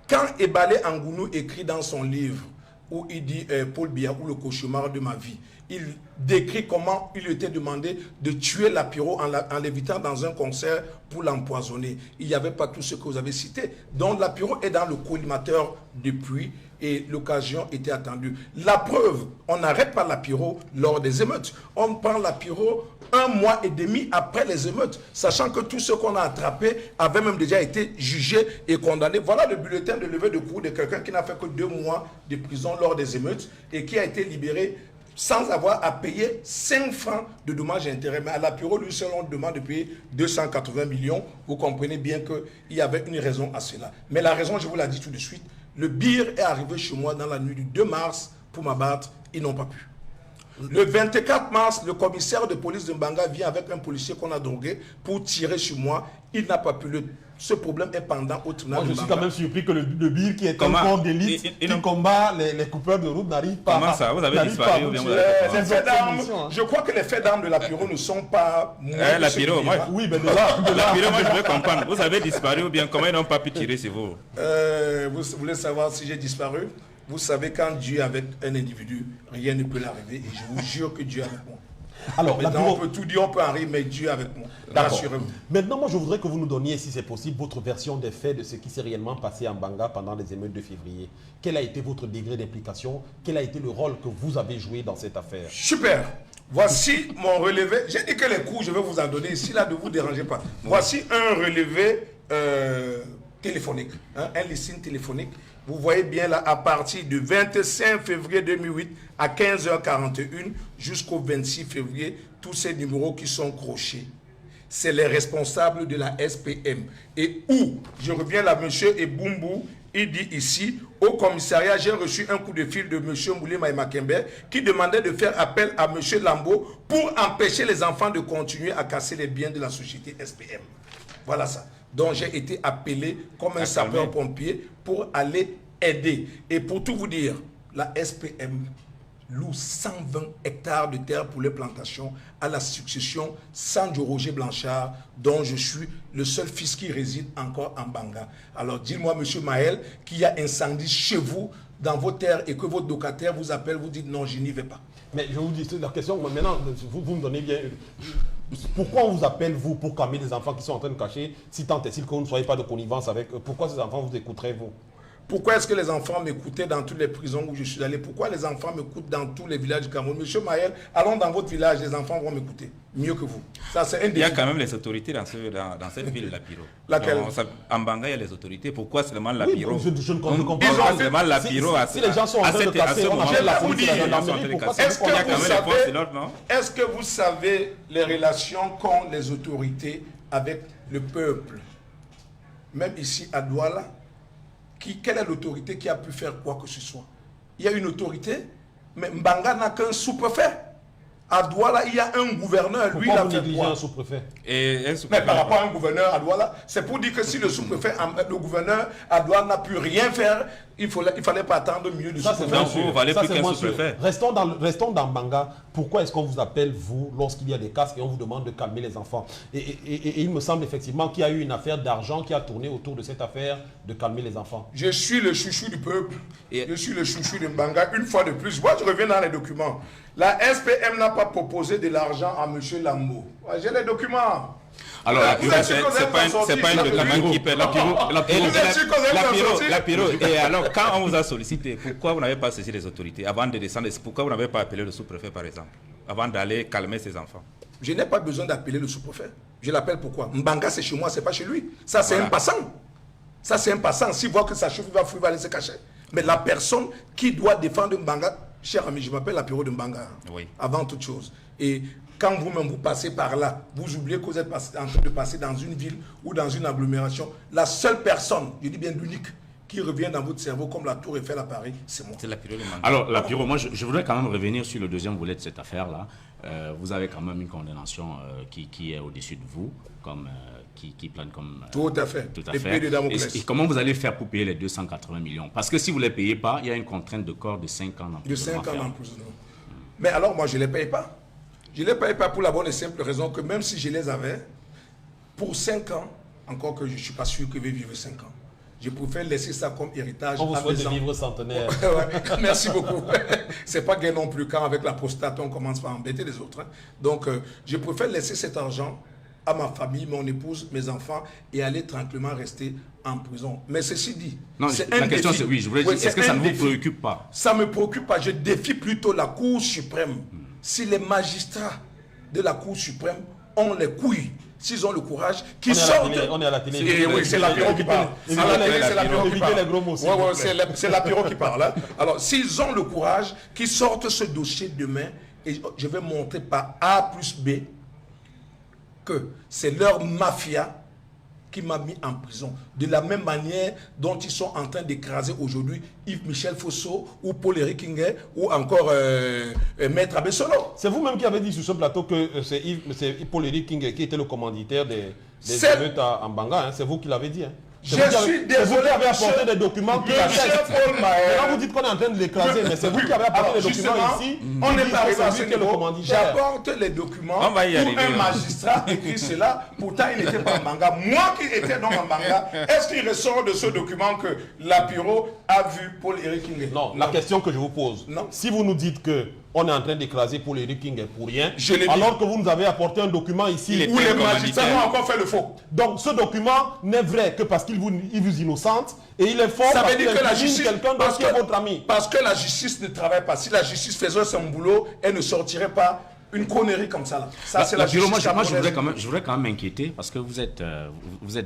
quand Ebale Angounou écrit dans son livre, où il dit Paul Biya ou le cauchemar de ma vie, il décrit comment il était demandé de tuer la Piro en l'évitant dans un concert pour l'empoisonner. Il n'y avait pas tout ce que vous avez cité. Donc la Piro est dans le collimateur depuis et l'occasion était attendue. La preuve, on n'arrête pas la Piro lors des émeutes. On prend la Piro 1 mois et demi après les émeutes, sachant que tous ceux qu'on a attrapés avaient même déjà été jugés et condamnés. Voilà le bulletin de levée de cour de quelqu'un qui n'a fait que 2 mois de prison lors des émeutes et qui a été libéré sans avoir à payer 5 francs de dommages et intérêts. Mais à la Piro, lui seul, on demande de payer 280 millions. Vous comprenez bien qu'il y avait une raison à cela. Mais la raison, je vous l'ai dit tout de suite, le BIR est arrivé chez moi dans la nuit du 2 mars pour m'abattre. Ils n'ont pas pu. Le 24 mars, le commissaire de police de Mbanga vient avec un policier qu'on a drogué pour tirer sur moi. Il n'a pas pu. Le Ce problème est pendant au tribunal. Moi, je de suis Mbanga. quand même surpris que le BIR, qui est Comment? un corps d'élite, qui combat les coupeurs de route, n'arrive pas. Comment ça? Vous avez n'arrive disparu pas à ou bien vous boucler avez- ces Les faits d'armes, missions, hein. je crois que les faits d'armes de la Piro ne sont pas moins La que ceux Piro, du moi, Bira. Oui, mais de là, La Piro, moi je veux comprendre. Vous avez disparu ou bien comment ils n'ont pas pu tirer sur vous? Vous voulez savoir si j'ai disparu? Vous savez, quand Dieu est avec un individu, rien ne peut l'arriver. Et je vous jure que Dieu est avec moi. Alors, la Maintenant, on Piro- peut tout dire, on peut en rire, mais Dieu est avec moi. D'accord. Rassurez-vous. Maintenant, moi, je voudrais que vous nous donniez, si c'est possible, votre version des faits de ce qui s'est réellement passé en Mbanga pendant les émeutes de février. Quel a été votre degré d'implication? Quel a été le rôle que vous avez joué dans cette affaire? Super. Voici mon relevé. J'ai dit que les coups, je vais vous en donner ici, là, ne vous dérangez pas. Voici un relevé téléphonique, hein, un listing téléphonique. Vous voyez bien là, à partir du 25 février 2008 à 15h41 jusqu'au 26 février, tous ces numéros qui sont crochés. C'est les responsables de la SPM. Et où, je reviens là, monsieur Ebumbu, il dit ici, au commissariat, j'ai reçu un coup de fil de monsieur Moulé Maïmakembe qui demandait de faire appel à monsieur Lambo pour empêcher les enfants de continuer à casser les biens de la société SPM. Voilà ça. Donc j'ai été appelé comme un sapeur-pompier pour aller aider. Et pour tout vous dire, la SPM loue 120 hectares de terre pour les plantations à la succession Sandro Roger Blanchard, dont je suis le seul fils qui réside encore en Mbanga. Alors dites-moi, monsieur Maël, qu'il y a incendie chez vous, dans vos terres, et que votre locataire vous appelle, vous dites non, je n'y vais pas. Mais je vous dis, c'est la question, maintenant, vous me donnez bien... Pourquoi on vous appelle, vous, pour calmer les enfants qui sont en train de cacher, si tant est-il que vous ne soyez pas de connivence avec eux? Pourquoi ces enfants vous écouteraient, vous? Pourquoi est-ce que les enfants m'écoutaient dans toutes les prisons où je suis allé? Pourquoi les enfants m'écoutent dans tous les villages du Cameroun? Monsieur Maël, allons dans votre village, les enfants vont m'écouter. Mieux que vous. Ça, c'est un défi. Il y a quand même les autorités dans cette ville, la Piro. Laquelle? En Banga, il y a les autorités. Pourquoi seulement la Oui, Piro? je ne comprends Pourquoi pas. seulement la Si- Piro si les gens sont en train de casser, on appelle la police et la gendarmerie. Pourquoi c'est Est-ce qu'on que a quand même vous les forces de savez, l'ordre, non? est-ce que vous savez les relations qu'ont les autorités avec le peuple? Même ici à Douala, quelle est l'autorité qui a pu faire quoi que ce soit? Il y a une autorité, mais Mbanga n'a qu'un sous-préfet. À Douala, il y a un gouverneur. Lui, il Pourquoi a vous fait négligez quoi? un sous-préfet? Et un Mais sous-préfet. par rapport à un gouverneur à Douala, c'est pour dire que si le sous-préfet, le gouverneur à Douala n'a pu rien faire, il fallait pas attendre mieux du Ça, c'est sous-préfet. moins Donc, sûr. vous valez Ça, plus c'est qu'un moins sûr. sous-préfet. Restons dans Mbanga. Pourquoi est-ce qu'on vous appelle, vous, lorsqu'il y a des casques et on vous demande de calmer les enfants? Et il me semble effectivement qu'il y a eu une affaire d'argent qui a tourné autour de cette affaire de calmer les enfants. Je suis le chouchou du peuple. Et- Je suis le chouchou de Mbanga. Une fois de plus, moi je reviens dans les documents. La SPM n'a pas proposé de l'argent à M. Lambo. J'ai les documents. Alors, Vous la êtes Piro, sûr que vous C'est êtes pas en sortie, un la document Piro. qui peut. La Piro, Vous êtes sûr que vous êtes en sortie? la Piro. Et alors, quand on vous a sollicité, pourquoi vous n'avez pas saisi les autorités avant de descendre? Pourquoi vous n'avez pas appelé le sous-préfet, par exemple, avant d'aller calmer ces enfants? Je n'ai pas besoin d'appeler le sous-préfet. Je l'appelle pourquoi? Mbanga, c'est chez moi, c'est pas chez lui. Ça, c'est Voilà. un passant. Ça, c'est un passant. S'il voit que ça chauffe, il va fouiller, il va aller se cacher. Mais la personne qui doit défendre Mbanga, cher ami, je m'appelle la Piro de Mbanga. Oui. Avant toute chose. Et quand vous-même vous passez par là, vous oubliez que vous êtes en train de passer dans une ville ou dans une agglomération. La seule personne, je dis bien l'unique, qui revient dans votre cerveau comme la tour Eiffel à Paris, c'est moi. C'est la Piro de Manga. Alors, la Piro, moi, je voudrais quand même revenir sur le deuxième volet de cette affaire-là. Vous avez quand même une condamnation qui est au-dessus de vous, comme, qui plane comme... Tout à fait. Tout à L'épée fait. de Damoclès. Et comment vous allez faire pour payer les 280 millions? Parce que si vous ne les payez pas, il y a une contrainte de corps de 5 ans De 5 ans ferme. d'emprisonnement. Mais alors, moi, je ne les paye pas. Je ne les paye pas pour la bonne et simple raison que même si je les avais, pour 5 ans, encore que je ne suis pas sûr que je vais vivre 5 ans, je préfère laisser ça comme héritage On vous à souhaite mes de enfants. vivre centenaire. Ouais, merci beaucoup. C'est pas gai non plus quand avec la prostate on commence par embêter les autres. Hein. Donc je préfère laisser cet argent à ma famille, mon épouse, mes enfants et aller tranquillement rester en prison. Mais ceci dit, Non, c'est la un question défi. c'est, oui, je voulais Oui, dire, est-ce que c'est ça un ne vous défi. préoccupe pas? Ça ne me préoccupe pas. Je défie plutôt la Cour suprême. Si les magistrats de la Cour suprême ont les couilles, s'ils ont le courage, qu'ils sortent. On est à la télé. Et oui, c'est l'apéro qui parle. Évitez À la les- télé, c'est l'apéro qui évitez parle. les gros mots, s'il Ouais, vous ouais, plaît. c'est l'apéro qui parle. Hein. Alors, s'ils ont le courage, qu'ils sortent ce dossier demain, et je vais montrer par A plus B que c'est leur mafia qui m'a mis en prison. De la même manière dont ils sont en train d'écraser aujourd'hui Yves-Michel Fosso ou Paul-Éric Kinguet ou encore Maître Abessolo. C'est vous-même qui avez dit sur ce plateau que c'est Paul-Éric King qui était le commanditaire des émeutes à Mbanga, hein, c'est vous qui l'avez dit. Hein. Je suis désolé. C'est vous qui avez apporté des documents qui l'attestent. Paul Maher. Là, vous dites qu'on est en train de l'écraser, mais c'est vous qui avez apporté les documents ici. On n'est pas arrivé à ce qui est le niveau. commanditaire. J'apporte les documents On va y pour arriver, un magistrat écrit cela. Pourtant, il n'était pas en Mbanga. Moi qui étais donc en Mbanga, est-ce qu'il ressort de ce document que Lapiro a vu Paul-Éric King? Non, la question que je vous pose, Non. si vous nous dites que on est en train d'écraser Paul-Éric King pour rien, Je l'ai dit. alors que vous nous avez apporté un document ici Où les magistrats ont encore fait le faux. Donc ce document n'est vrai que parce qu'il vous innocente et il est faux Ça parce veut qu'il dire que la incrimine justice, quelqu'un d'autre qui est votre ami. parce que la justice ne travaille pas. Si la justice faisait son boulot, elle ne sortirait pas une connerie comme ça. Là. Ça, c'est la Lapiro, justice. moi, je camerounaise. voudrais quand même m'inquiéter parce que vous êtes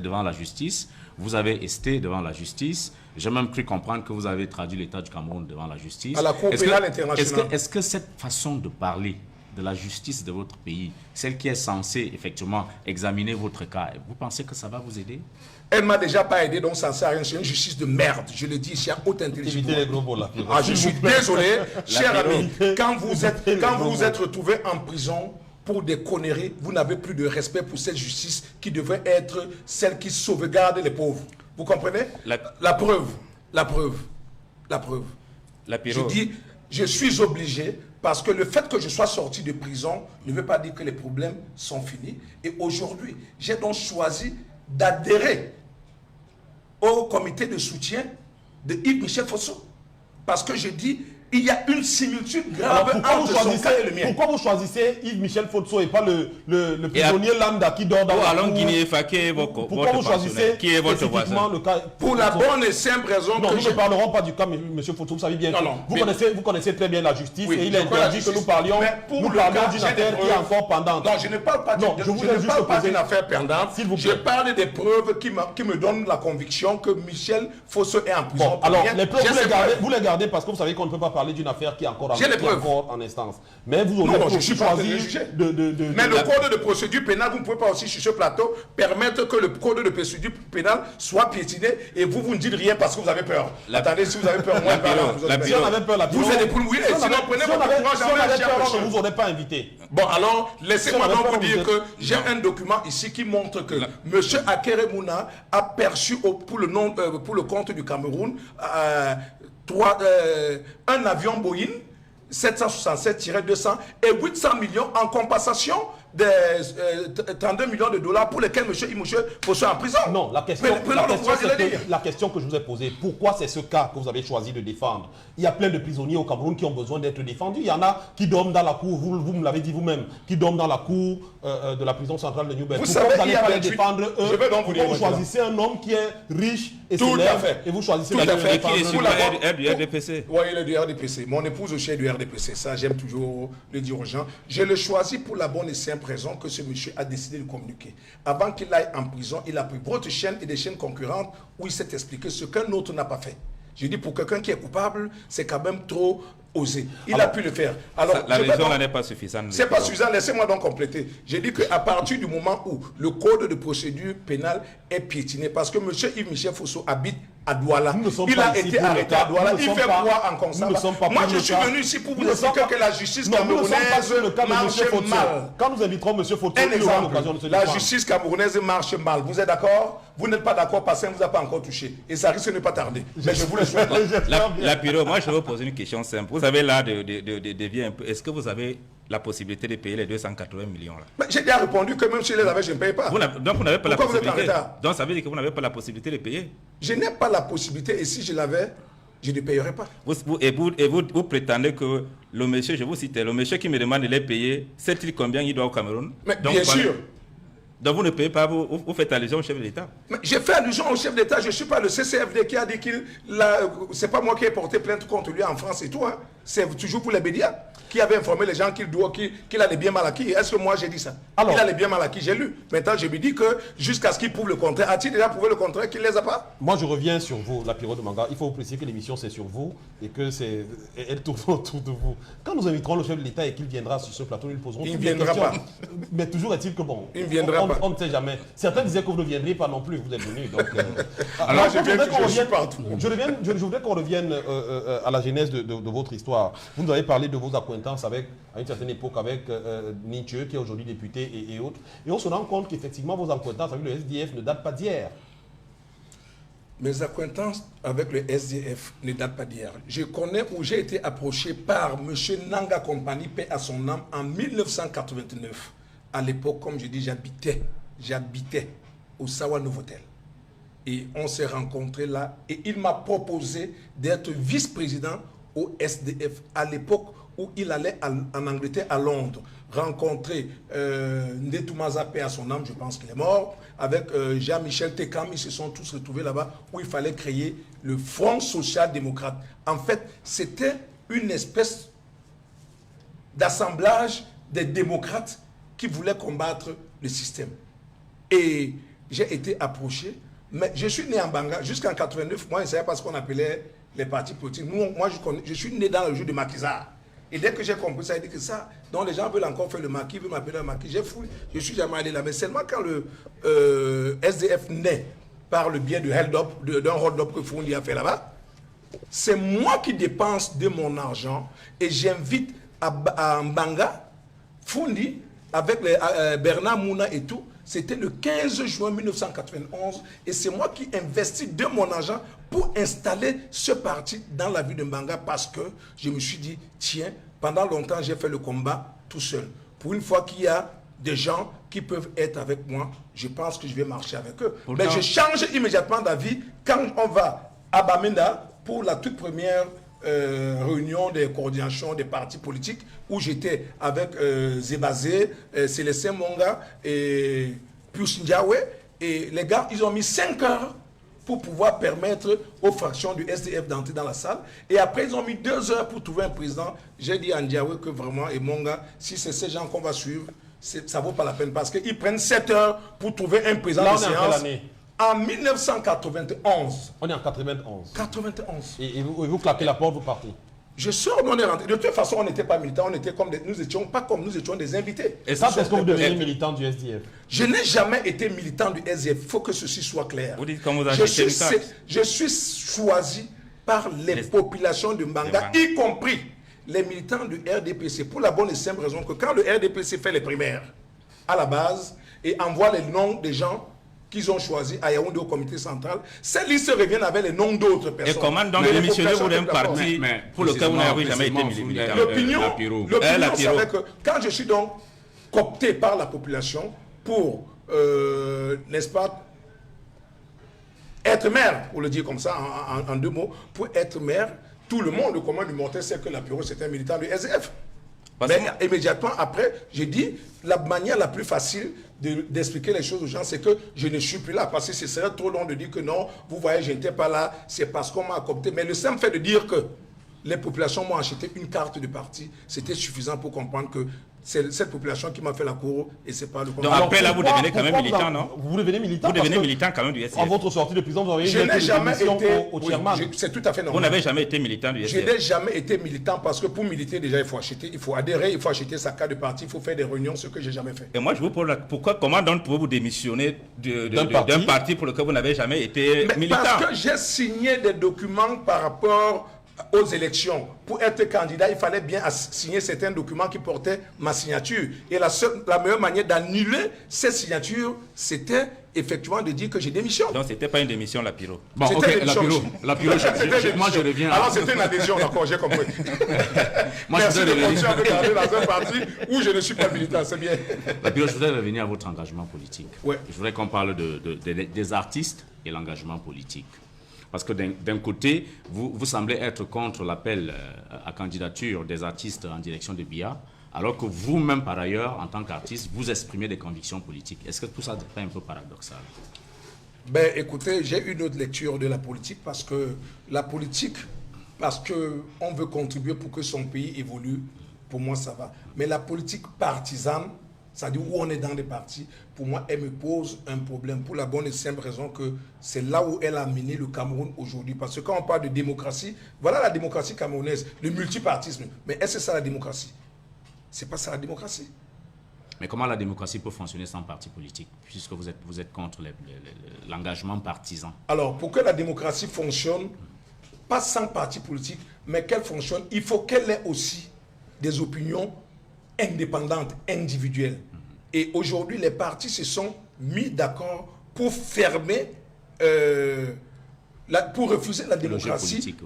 devant la justice, vous avez esté devant la justice. J'ai même cru comprendre que vous avez traduit l'État du Cameroun devant la justice. À la Cour pénale internationale. Est-ce que cette façon de parler de la justice de votre pays, celle qui est censée effectivement examiner votre cas, vous pensez que ça va vous aider? Elle m'a déjà pas aidé, donc ça ne sert à rien. C'est une justice de merde. Je le dis, cher haute intelligence. Évitez les gros mots, Lapiro. Ah, je suis désolé, cher ami. Lapiro. Quand vous Évitez êtes retrouvé en prison pour des conneries, vous n'avez plus de respect pour cette justice qui devrait être celle qui sauvegarde les pauvres. Vous comprenez? La preuve. Lapiro. Je dis, je suis obligé parce que le fait que je sois sorti de prison ne veut pas dire que les problèmes sont finis. Et aujourd'hui, j'ai donc choisi d'adhérer au comité de soutien de Yves-Michel Fosso. Parce que je dis, il y a une similitude grave entre son cas et le mien. Pourquoi vous choisissez Yves-Michel Fosso et pas le prisonnier lambda qui dort dans la allons cour? Guinée, qui est votre Pourquoi vous choisissez qui est votre spécifiquement voisin? le cas? Pour la bonne et simple raison Non, que nous ne parlerons pas du cas, M. Fosso, vous savez bien. Non, que non, vous connaissez très bien la justice Oui, et il est je connais la interdit que justice. nous parlions Mais pour d'une le cas, affaire j'ai qui des est preuves. encore pendante. Non, je ne parle pas Non, je vous ai juste posé- d'une affaire pendante. S'il vous Je plaît. parle des preuves qui me donnent la conviction que Michel Fosso est en prison. Bon, pour alors, rien. les preuves, J'ai ces preuves. vous les gardez parce que vous savez qu'on ne peut pas parler d'une affaire qui est encore J'ai les preuves. en instance. Mais vous Non, aurez je suis pas en train de choisi juger. de Mais le code de procédure pénale, vous ne pouvez pas aussi sur ce plateau permettre que le code de procédure pénale soit piétiné et vous ne dites rien parce que vous avez peur. Attendez, si vous avez peur, moi, Si on avait peur, vous êtes des poules mouillées. Sinon, prenez votre courage si on en main, avait cher peur, monsieur. on ne vous aurait pas invité. Bon, alors, laissez-moi Si on donc avait vous peur, dire vous que j'ai un document ici qui montre que M. Akere Mouna a perçu pour le compte du Cameroun un avion Boeing 767-200 et 800 millions en compensation des 32 millions de dollars pour lesquels M. Imouche Fosso est en prison. Non, la question que je vous ai posée, pourquoi c'est ce cas que vous avez choisi de défendre? Il y a plein de prisonniers au Cameroun qui ont besoin d'être défendus. Il y en a qui dorment dans la cour, vous me l'avez dit vous-même, qui dorment dans la cour de la prison centrale de Newberg. Pourquoi vous n'allez pas les défendre eux? Je vais donc vous dire Pourquoi vous maintenant. choisissez un homme qui est riche et Tout à célèbre fait. et vous choisissez Tout de à le fait. Qui est défendre? sur Pour du RDPC? Oui, il est du RDPC. Mon épouse aussi est du RDPC. Ça, j'aime toujours le dire aux gens. Je le choisis pour la bonne et simple raison que ce monsieur a décidé de communiquer. Avant qu'il aille en prison, il a pris votre chaîne et des chaînes concurrentes où il s'est expliqué ce qu'un autre n'a pas fait. Je dis pour quelqu'un qui est coupable, c'est quand même trop osé. Il a pu le faire. Alors, La raison là n'est pas suffisante. c'est pas suffisant, laissez-moi donc compléter. J'ai dit qu'à partir du moment où le code de procédure pénale est piétiné, parce que M. Yves-Michel Fosso habite à Douala, il a été arrêté à Douala, il fait quoi en Consamba? Moi, je suis venu ici pour vous expliquer que la justice camerounaise marche mal. Quand nous inviterons M. Fosso, Un il aura exemple, l'occasion de se la défendre. justice camerounaise marche mal. Vous êtes d'accord? Vous n'êtes pas d'accord parce qu'elle ne vous a pas encore touché. Et ça risque de ne pas tarder. Mais je vous le souhaite. Lapiro, moi je vais vous poser une question simple. Vous avez là de dévier un peu. Est-ce que vous avez la possibilité de payer les 280 millions là? Mais j'ai déjà répondu que même si je les avais, je ne paye pas. Donc vous n'avez pas la Pourquoi vous êtes en possibilité. retard? Donc ça veut dire que vous n'avez pas la possibilité de payer. Je n'ai pas la possibilité et si je l'avais, je ne payerais pas. Vous prétendez que le monsieur, je vous cite, le monsieur qui me demande de les payer, sait-il combien il doit au Cameroun? Mais Donc, bien voilà. sûr. Donc vous ne payez pas, vous faites allusion au chef de l'État. Mais j'ai fait allusion au chef d'État, je ne suis pas le CCFD qui a dit qu'il... C'est pas moi qui ai porté plainte contre lui en France et tout. Hein. C'est toujours pour les médias qui avaient informé les gens qu'il a les biens mal acquis. Est-ce que moi j'ai dit ça? Alors, il a les biens mal acquis, j'ai lu. Maintenant je me dis que jusqu'à ce qu'il prouve le contraire, a-t-il déjà prouvé le contraire qu'il ne les a pas? Moi, je reviens sur vous, Lapiro de Manga. Il faut vous préciser que l'émission, c'est sur vous et que elle tourne autour de vous. Quand nous inviterons le chef de l'État et qu'il viendra sur ce plateau, nous lui poserons Il toutes ne les viendra questions. pas. Mais toujours est-il que bon, Il ne viendra pas. On ne sait jamais. Certains disaient que vous ne viendriez pas non plus, vous êtes venus. Donc, Alors, je voudrais viens qu'on toujours revienne- partout. je voudrais qu'on revienne à la genèse de votre histoire. soir. Vous nous avez parlé de vos accointances à une certaine époque avec Nietzsche, qui est aujourd'hui député et autres. Et on se rend compte qu'effectivement, vos accointances avec le SDF ne datent pas d'hier. Mes acquaintances avec le SDF ne datent pas d'hier. Je connais où j'ai été approché par M. Nanga Kompany, paix à son âme, en 1989. À l'époque, comme je dis, j'habitais au Sawa Novotel. Et on s'est rencontrés là. Et il m'a proposé d'être vice-président au SDF à l'époque où il allait en Angleterre, à Londres, rencontrer Ndetouma paix à son âme, je pense qu'il est mort, avec Jean-Michel Tekam, ils se sont tous retrouvés là-bas où il fallait créer le Front social-démocrate. En fait, c'était une espèce d'assemblage des démocrates qui voulaient combattre le système. Et j'ai été approché, mais je suis né en Banga, jusqu'en 89, moi je ne savais pas ce qu'on appelait les partis politiques. Moi je suis né dans le jeu de Maquisard. Et dès que j'ai compris ça, il dit que ça, donc les gens veulent encore faire le maquis, veulent m'appeler le maquis. J'ai fouillé, je ne suis jamais allé là. Mais seulement quand le SDF naît par le biais d'un hold-up que Foundi a fait là-bas, c'est moi qui dépense de mon argent et j'invite à Mbanga, Foundi, avec Bernard Mouna et tout. C'était le 15 juin 1991 et c'est moi qui investis de mon argent pour installer ce parti dans la ville de Mbanga parce que je me suis dit, tiens, pendant longtemps j'ai fait le combat tout seul. Pour une fois qu'il y a des gens qui peuvent être avec moi, je pense que je vais marcher avec eux. Pourtant, mais je change immédiatement d'avis quand on va à Bamenda pour la toute première réunion de coordination des partis politiques où j'étais avec Zébazé, Célestin Monga et Pius Ndiawe. Et les gars, ils ont mis 5 heures pour pouvoir permettre aux fractions du SDF d'entrer dans la salle. Et après, ils ont mis 2 heures pour trouver un président. J'ai dit à Ndiawe que vraiment, et Monga, si c'est ces gens qu'on va suivre, ça ne vaut pas la peine parce qu'ils prennent 7 heures pour trouver un président là, de séance. en quelle année? En 1991. On est en 91. 91. Et vous claquez la porte, vous partez. Je sors, on est rentré. De toute façon, on n'était pas militants, on était comme nous étions pas comme nous étions des invités. Et ça, est-ce que vous devenez militant du SDF? Je n'ai jamais été militant du SDF. Il faut que ceci soit clair. Vous dites comme vous avez je suis choisi par les populations de Mbanga, y compris les militants du RDPC, pour la bonne et simple raison que quand le RDPC fait les primaires à la base et envoie les noms des gens qu'ils ont choisi à Yaoundé au comité central, ces listes reviennent avec les noms d'autres personnes. Et comment donc démissionner pour un parti pour lequel vous n'avez jamais été militant? L'opinion, c'est vrai que quand je suis donc coopté par la population pour, n'est-ce pas, être maire, pour le dire comme ça en 2 mots, pour être maire, tout le monde, le commun du mortel, sait que Lapiro c'était un militant du SDF. Mais immédiatement après, j'ai dit, la manière la plus facile d'expliquer les choses aux gens, c'est que je ne suis plus là. Parce que ce serait trop long de dire que non, vous voyez, je n'étais pas là, c'est parce qu'on m'a coopté. Mais le simple fait de dire que les populations m'ont acheté une carte de parti, c'était suffisant pour comprendre que c'est cette population qui m'a fait la cour et c'est pas le contraire. Donc après là, vous devenez quand même militant, non? Vous devenez militant? Vous devenez militant quand même du SDF. À votre sortie de prison, vous avez je n'ai jamais été au chairman. C'est tout à fait normal. Vous n'avez jamais été militant du SDF? Je n'ai jamais été militant parce que pour militer, déjà, il faut acheter, il faut adhérer, il faut acheter sa carte de parti, il faut faire des réunions, ce que j'ai jamais fait. Et moi, je vous pose comment donc pouvez-vous démissionner d'un parti pour lequel vous n'avez jamais été militant? Parce que j'ai signé des documents par rapport aux élections. Pour être candidat, il fallait bien signer certains documents qui portaient ma signature. Et la meilleure manière d'annuler ces signatures, c'était effectivement de dire que j'ai démissionné. Donc, ce n'était pas une démission, Lapiro. Bon, ok, Lapiro, moi je reviens. Alors, c'était une adhésion, d'accord, j'ai compris. Moi, merci de continuer à regarder dans un parti où je ne suis pas militant, c'est bien. Lapiro, je voudrais revenir à votre engagement politique. Ouais. Je voudrais qu'on parle des artistes et l'engagement politique. Parce que d'un côté, vous semblez être contre l'appel à candidature des artistes en direction de BIA, alors que vous-même, par ailleurs, en tant qu'artiste, vous exprimez des convictions politiques. Est-ce que tout ça n'est pas un peu paradoxal? Ben, écoutez, j'ai une autre lecture de la politique parce qu'on veut contribuer pour que son pays évolue, pour moi, ça va. Mais la politique partisane, c'est-à-dire où on est dans des partis, pour moi, elle me pose un problème pour la bonne et simple raison que c'est là où elle a mené le Cameroun aujourd'hui. Parce que quand on parle de démocratie, voilà la démocratie camerounaise, le multipartisme. Mais est-ce que c'est ça la démocratie? C'est pas ça la démocratie. Mais comment la démocratie peut fonctionner sans parti politique, puisque vous êtes contre l'engagement partisan? Alors, pour que la démocratie fonctionne, pas sans parti politique, mais qu'elle fonctionne, il faut qu'elle ait aussi des opinions indépendantes, individuelles. Et aujourd'hui, les partis se sont mis d'accord pour fermer, pour refuser la démocratie politique,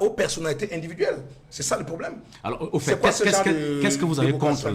aux personnalités individuelles. C'est ça le problème. Alors, au fait, qu'est-ce que vous avez contre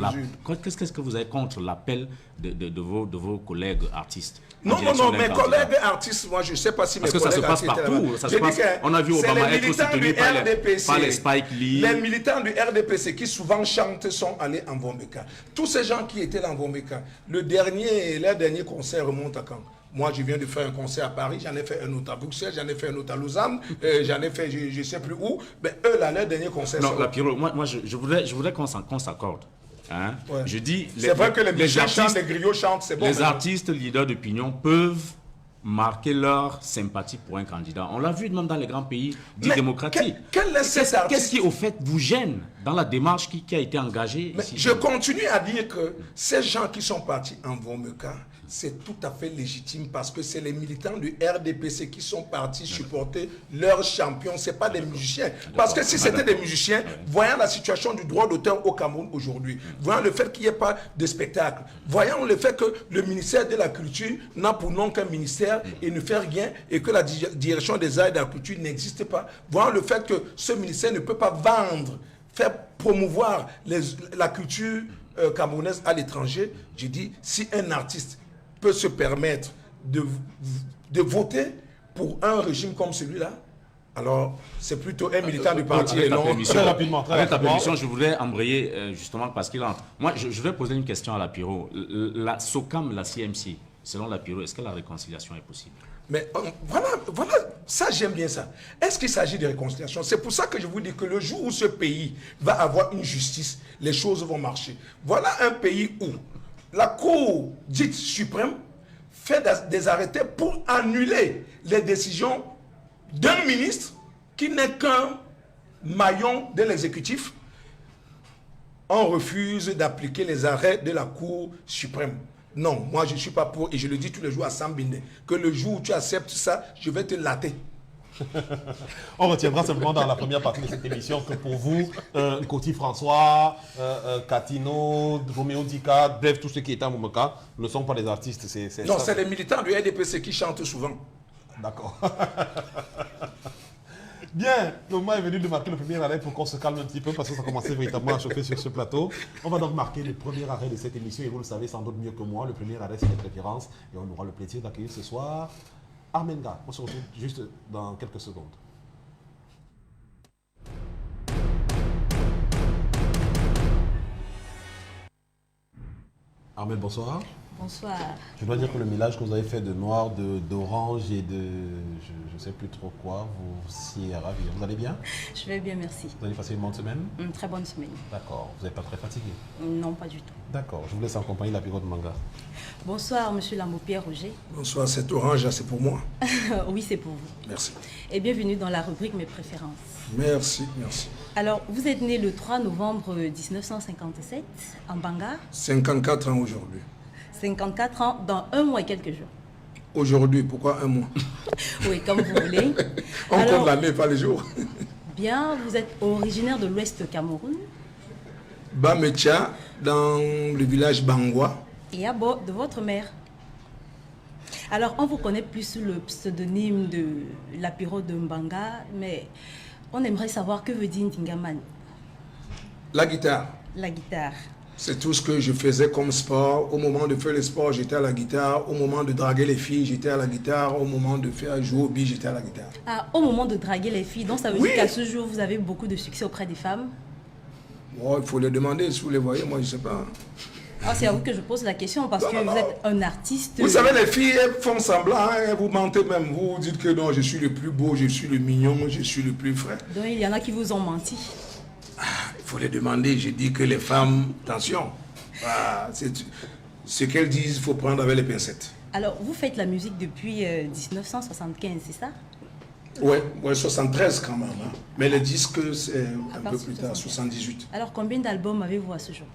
qu'est-ce que vous avez contre l'appel de vos collègues artistes? Non, mes collègues artistes, moi je ne sais pas si mes collègues artistes... Parce que ça se passe partout. Ça se passe, on a vu Obama être soutenu par les Spike Lee. Les militants du RDPC qui souvent chantent sont allés en Vombeka. Tous ces gens qui étaient là en Vombeka, leur dernier concert remonte à quand? Moi, je viens de faire un concert à Paris, j'en ai fait un autre à Bruxelles, j'en ai fait un autre à Lausanne, j'en ai fait je ne sais plus où. Mais eux, là, leur dernier concert... Non, la Piro, moi je voudrais qu'on s'accorde. Hein? Ouais. Je dis, c'est vrai que les musiciens chantent, les griots chantent, c'est bon. Les artistes leaders d'opinion peuvent marquer leur sympathie pour un candidat. On l'a vu même dans les grands pays dits démocratiques. Qu'est-ce qui, au fait, vous gêne dans la démarche qui a été engagée ici? Je continue à dire que ces gens qui sont partis en Vombeka, c'est tout à fait légitime parce que c'est les militants du RDPC qui sont partis supporter leurs champions, ce n'est pas des musiciens. Parce que si c'était des musiciens, voyant la situation du droit d'auteur au Cameroun aujourd'hui, voyant le fait qu'il n'y ait pas de spectacle, voyant le fait que le ministère de la Culture n'a pour nom qu'un ministère et ne fait rien et que la direction des arts et de la culture n'existe pas, voyant le fait que ce ministère ne peut pas vendre, faire promouvoir la culture camerounaise à l'étranger, je dis, si un artiste peut se permettre de voter pour un régime comme celui-là, alors c'est plutôt un militant du parti et non... Très rapidement. Avec ta permission, je voudrais embrayer justement parce qu'il entre. Moi, je vais poser une question à la Piro. La SOCAM, la CMC, selon la Piro, est-ce que la réconciliation est possible? Mais voilà, ça j'aime bien ça. Est-ce qu'il s'agit de réconciliation? C'est pour ça que je vous dis que le jour où ce pays va avoir une justice, les choses vont marcher. Voilà un pays où la Cour dite suprême fait des arrêtés pour annuler les décisions d'un ministre qui n'est qu'un maillon de l'exécutif. On refuse d'appliquer les arrêts de la Cour suprême. Non, moi je ne suis pas pour, et je le dis tous les jours à Sambinde, que le jour où tu acceptes ça, je vais te latter. On retiendra simplement dans la première partie de cette émission que pour vous, Coty François, Katino, Roméo Dika, bref, tous ceux qui étaient à Momaka ne sont pas des artistes. Non, c'est les militants du RDPC qui chantent souvent. D'accord. Bien, le moment est venu de marquer le premier arrêt pour qu'on se calme un petit peu parce que ça commençait véritablement à chauffer sur ce plateau. On va donc marquer le premier arrêt de cette émission et vous le savez sans doute mieux que moi. Le premier arrêt, c'est les préférences et on aura le plaisir d'accueillir ce soir Armenga. On se retrouve juste dans quelques secondes. Armel, bonsoir. Bonsoir. Je dois dire que le mélange que vous avez fait de noir, d'orange et de je ne sais plus trop quoi, vous s'y est ravi. Vous allez bien? Je vais bien, merci. Vous avez passé une bonne semaine? Une très bonne semaine. D'accord. Vous n'êtes pas très fatigué? Non, pas du tout. D'accord. Je vous laisse accompagner la Piro de Manga. Bonsoir, monsieur Lamopierre Roger. Bonsoir, cet orange, c'est pour moi. Oui, c'est pour vous. Merci. Et bienvenue dans la rubrique Mes préférences. Merci, merci. Alors, vous êtes né le 3 novembre 1957 en Banga. 54 ans aujourd'hui. 54 ans dans 1 mois et quelques jours. Aujourd'hui, pourquoi 1 mois? Oui, comme vous voulez. On compte l'année, pas les jours. Bien, vous êtes originaire de l'Ouest Cameroun. Bametia, dans le village Bangwa. Et à bord de votre mère. Alors, on vous connaît plus sous le pseudonyme de Lapiro de Mbanga, mais on aimerait savoir que veut dire Ndingaman. La guitare. La guitare. C'est tout ce que je faisais comme sport. Au moment de faire le sport, j'étais à la guitare. Au moment de draguer les filles, j'étais à la guitare. Au moment de faire jouer au billes, j'étais à la guitare. Ah, au moment de draguer les filles, donc ça veut dire qu'à ce jour, vous avez beaucoup de succès auprès des femmes? Oh, il faut les demander, si vous les voyez, moi je ne sais pas. Ah, c'est à vous que je pose la question parce que vous êtes un artiste. Vous savez, les filles, elles font semblant, hein, vous mentez même. Vous dites que non, je suis le plus beau, je suis le mignon, je suis le plus frais. Donc il y en a qui vous ont menti. Il faut les demander. Je dis que les femmes, attention, ce qu'elles disent, il faut prendre avec les pincettes. Alors, vous faites la musique depuis 1975, c'est ça? Ouais, 73 quand même. Hein. Mais le disque, c'est un peu plus tard, 78. Alors, combien d'albums avez-vous à ce jour?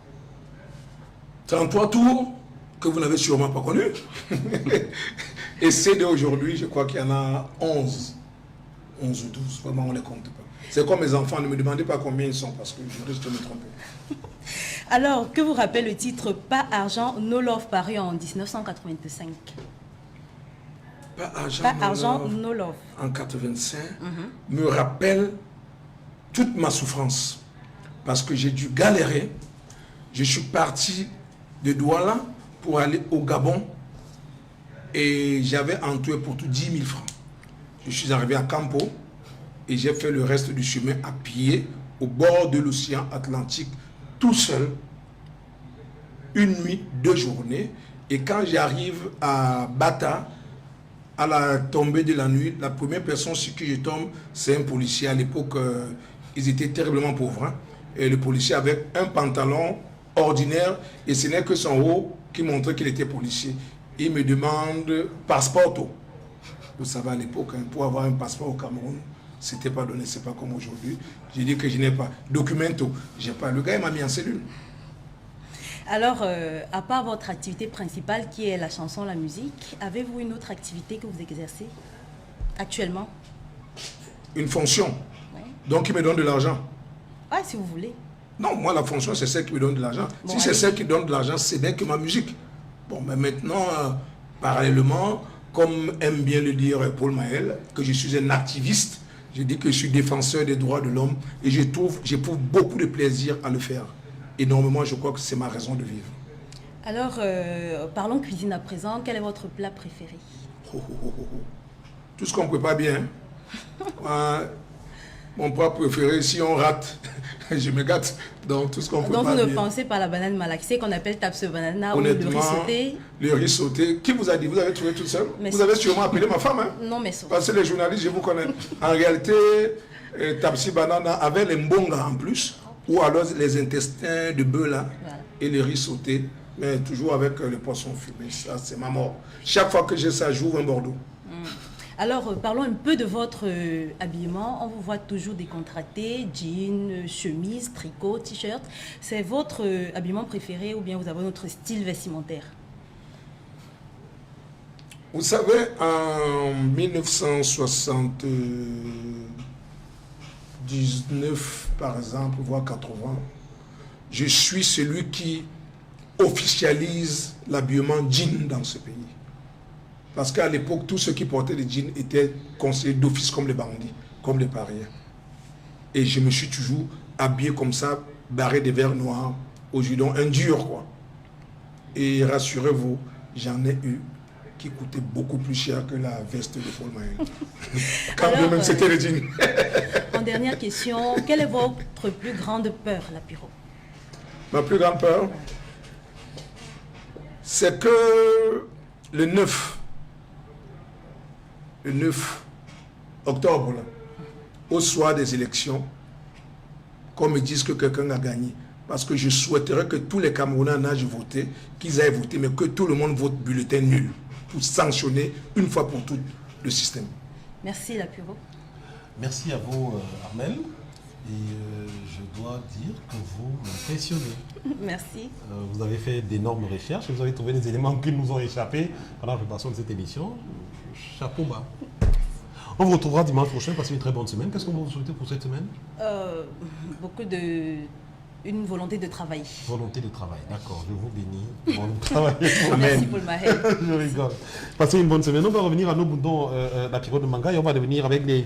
33 tours que vous n'avez sûrement pas connus. Et CD aujourd'hui, je crois qu'il y en a 11. 11 ou 12, vraiment on ne les compte pas. C'est comme mes enfants, ne me demandez pas combien ils sont parce que je risque de me tromper. Alors, que vous rappelle le titre Pas Argent, No Love paru en 1985? Pas Argent, No Love. En 85 me rappelle toute ma souffrance parce que j'ai dû galérer. Je suis parti de Douala pour aller au Gabon et j'avais en tout et pour tout 10 000 francs. Je suis arrivé à Campo et j'ai fait le reste du chemin à pied au bord de l'océan Atlantique tout seul, une nuit, 2 journées. Et quand j'arrive à Bata, à la tombée de la nuit, la première personne sur qui je tombe, c'est un policier. À l'époque, ils étaient terriblement pauvres. Hein. Et le policier avait un pantalon ordinaire et ce n'est que son haut qui montrait qu'il était policier. Il me demande passeport. Vous savez, à l'époque, hein, pour avoir un passeport au Cameroun, c'était pas donné, c'est pas comme aujourd'hui. J'ai dit que je n'ai pas. Documento, j'ai pas. Le gars, il m'a mis en cellule. Alors, à part votre activité principale qui est la chanson, la musique, avez-vous une autre activité que vous exercez actuellement? Une fonction. Ouais. Donc, qui me donne de l'argent. Ah, si vous voulez. Non, moi, la fonction, c'est celle qui me donne de l'argent. Bon, si c'est celle qui donne de l'argent, c'est bien que ma musique. Bon, mais maintenant, parallèlement, comme aime bien le dire Paul Mahel, que je suis un activiste, je dis que je suis défenseur des droits de l'homme et j'éprouve beaucoup de plaisir à le faire. Énormément, je crois que c'est ma raison de vivre. Alors, parlons cuisine à présent. Quel est votre plat préféré? Tout ce qu'on ne prépare bien. Mon plat préféré, si on rate, je me gâte. Donc, tout ce qu'on prépare bien. Donc, vous ne pensez pas à la banane malaxée qu'on appelle tapse banana ou le riz sauté? Le riz sauté, qui vous a dit? Vous avez trouvé toute seule? Mais vous avez sûrement appelé ma femme. Hein? Non, mais sauf. Parce que les journalistes, je vous connais. En réalité, tapsi banana avait les mbonga en plus, ou alors les intestins de bœuf là, voilà. Et le riz sauté, mais toujours avec le poisson fumé. Ça, c'est ma mort. Chaque fois que j'ai ça, j'ouvre un Bordeaux. Alors, parlons un peu de votre habillement. On vous voit toujours décontracté, jeans, chemise, tricot, t-shirt. C'est votre habillement préféré ou bien vous avez un autre style vestimentaire? Vous savez, en 1979, par exemple, voire 80, je suis celui qui officialise l'habillement jean dans ce pays. Parce qu'à l'époque, tous ceux qui portaient les jeans étaient considérés d'office comme les bandits, comme les parias. Et je me suis toujours habillé comme ça, barré de verres noirs, au judon, un dur quoi. Et rassurez-vous, j'en ai eu qui coûtait beaucoup plus cher que la veste de Paul Mahel. Quand alors, même c'était le jean. En dernière question, quelle est votre plus grande peur, Lapiro? Ma plus grande peur, c'est que le 9 octobre, là, au soir des élections, qu'on me dise que quelqu'un a gagné. Parce que je souhaiterais que tous les Camerounais en âge de voter, qu'ils aient voté, mais que tout le monde vote bulletin nul, pour sanctionner une fois pour toutes le système. Merci, Lapiro. Merci à vous, Armel. Et je dois dire que vous m'impressionnez. Merci. Vous avez fait d'énormes recherches, vous avez trouvé des éléments qui nous ont échappé pendant la préparation de cette émission. Chapeau bas. On vous retrouvera dimanche prochain. Passez une très bonne semaine. Qu'est-ce que vous souhaitez pour cette semaine? Une volonté de travailler. Volonté de travail, d'accord. Je vous bénis. Bon travail. Merci Paul Mahel. Je rigole. Passez une bonne semaine. On va revenir à nos boutons, la période de manga, et on va revenir avec des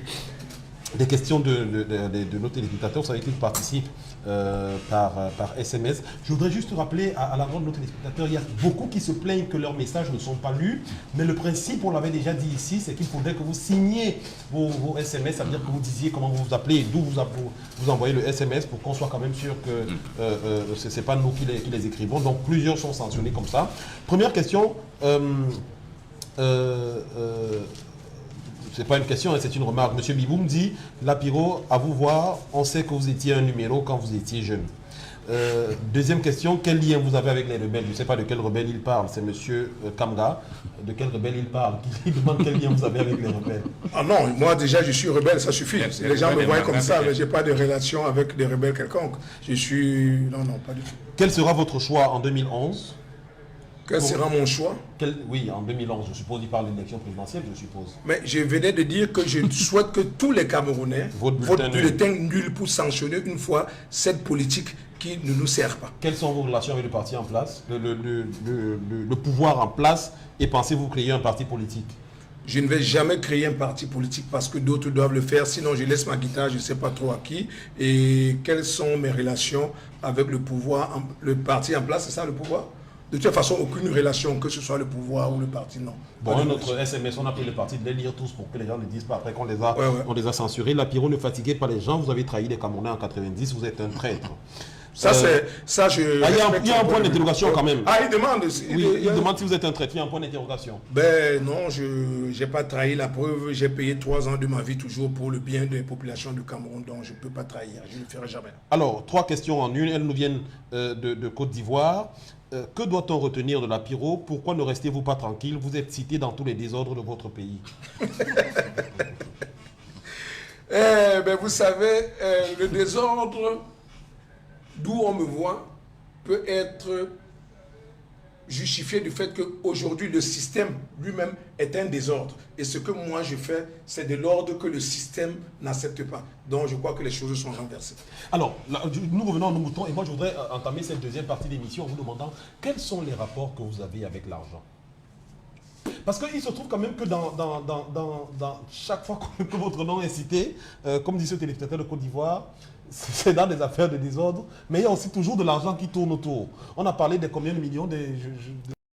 questions de nos téléspectateurs. Vous savez qu'ils participent par SMS. Je voudrais juste rappeler à l'endroit de nos téléspectateurs, il y a beaucoup qui se plaignent que leurs messages ne sont pas lus. Mais le principe, on l'avait déjà dit ici, c'est qu'il faudrait que vous signiez vos SMS, ça veut dire que vous disiez comment vous vous appelez et d'où vous envoyez le SMS pour qu'on soit quand même sûr que ce n'est pas nous qui les écrivons. Donc plusieurs sont sanctionnés comme ça. Première question. C'est pas une question, c'est une remarque. Monsieur Biboum dit, Lapiro, à vous voir, on sait que vous étiez un numéro quand vous étiez jeune. Deuxième question, quel lien vous avez avec les rebelles? Je ne sais pas de quel rebelle il parle, c'est monsieur Kamga. De quel rebelle il parle? Il demande quel lien vous avez avec les rebelles. Ah non, moi déjà je suis rebelle, ça suffit. Les gens me voient comme ça, mais je n'ai pas de relation avec des rebelles quelconques. Je suis... Non, pas du tout. Quel sera votre choix en 2011? Quel sera mon choix? Oui, en 2011, je suppose, il parle de l'élection présidentielle, je suppose. Mais je venais de dire que je souhaite que tous les Camerounais votent bulletin nul pour sanctionner une fois cette politique qui ne nous sert pas. Quelles sont vos relations avec le parti en place, le pouvoir en place, et pensez-vous créer un parti politique? Je ne vais jamais créer un parti politique parce que d'autres doivent le faire. Sinon, je laisse ma guitare, je ne sais pas trop à qui. Et quelles sont mes relations avec le pouvoir, le parti en place, c'est ça le pouvoir? De toute façon, aucune relation, que ce soit le pouvoir ou le parti, non. Bon, notre SMS, on a pris le parti de les lire tous pour que les gens ne disent pas après qu'on les a, on les a censurés. La Piro, ne fatiguez pas les gens, vous avez trahi les Camerounais en 90, vous êtes un traître. Ça, il y a un point d'interrogation quand même. Ah, il demande. Il demande si vous êtes un traître. Il y a un point d'interrogation. Ben non, je n'ai pas trahi. La preuve, j'ai payé 3 ans de ma vie toujours pour le bien des populations du Cameroun. Donc je ne peux pas trahir. Je ne le ferai jamais. Alors, 3 questions en une. Elles nous viennent de Côte d'Ivoire. Que doit-on retenir de la Piro? Pourquoi ne restez-vous pas tranquille? Vous êtes cité dans tous les désordres de votre pays. Ben, vous savez, le désordre d'où on me voit peut être justifié du fait qu'aujourd'hui le système lui-même est un désordre. Et ce que moi je fais, c'est de l'ordre que le système n'accepte pas. Donc je crois que les choses sont renversées. Alors, là, nous revenons à nos moutons et moi je voudrais entamer cette deuxième partie d'émission en vous demandant quels sont les rapports que vous avez avec l'argent. Parce qu'il se trouve quand même que dans chaque fois que votre nom est cité, comme dit ce téléspectateur de Côte d'Ivoire, c'est dans des affaires de désordre, mais il y a aussi toujours de l'argent qui tourne autour. On a parlé de combien de millions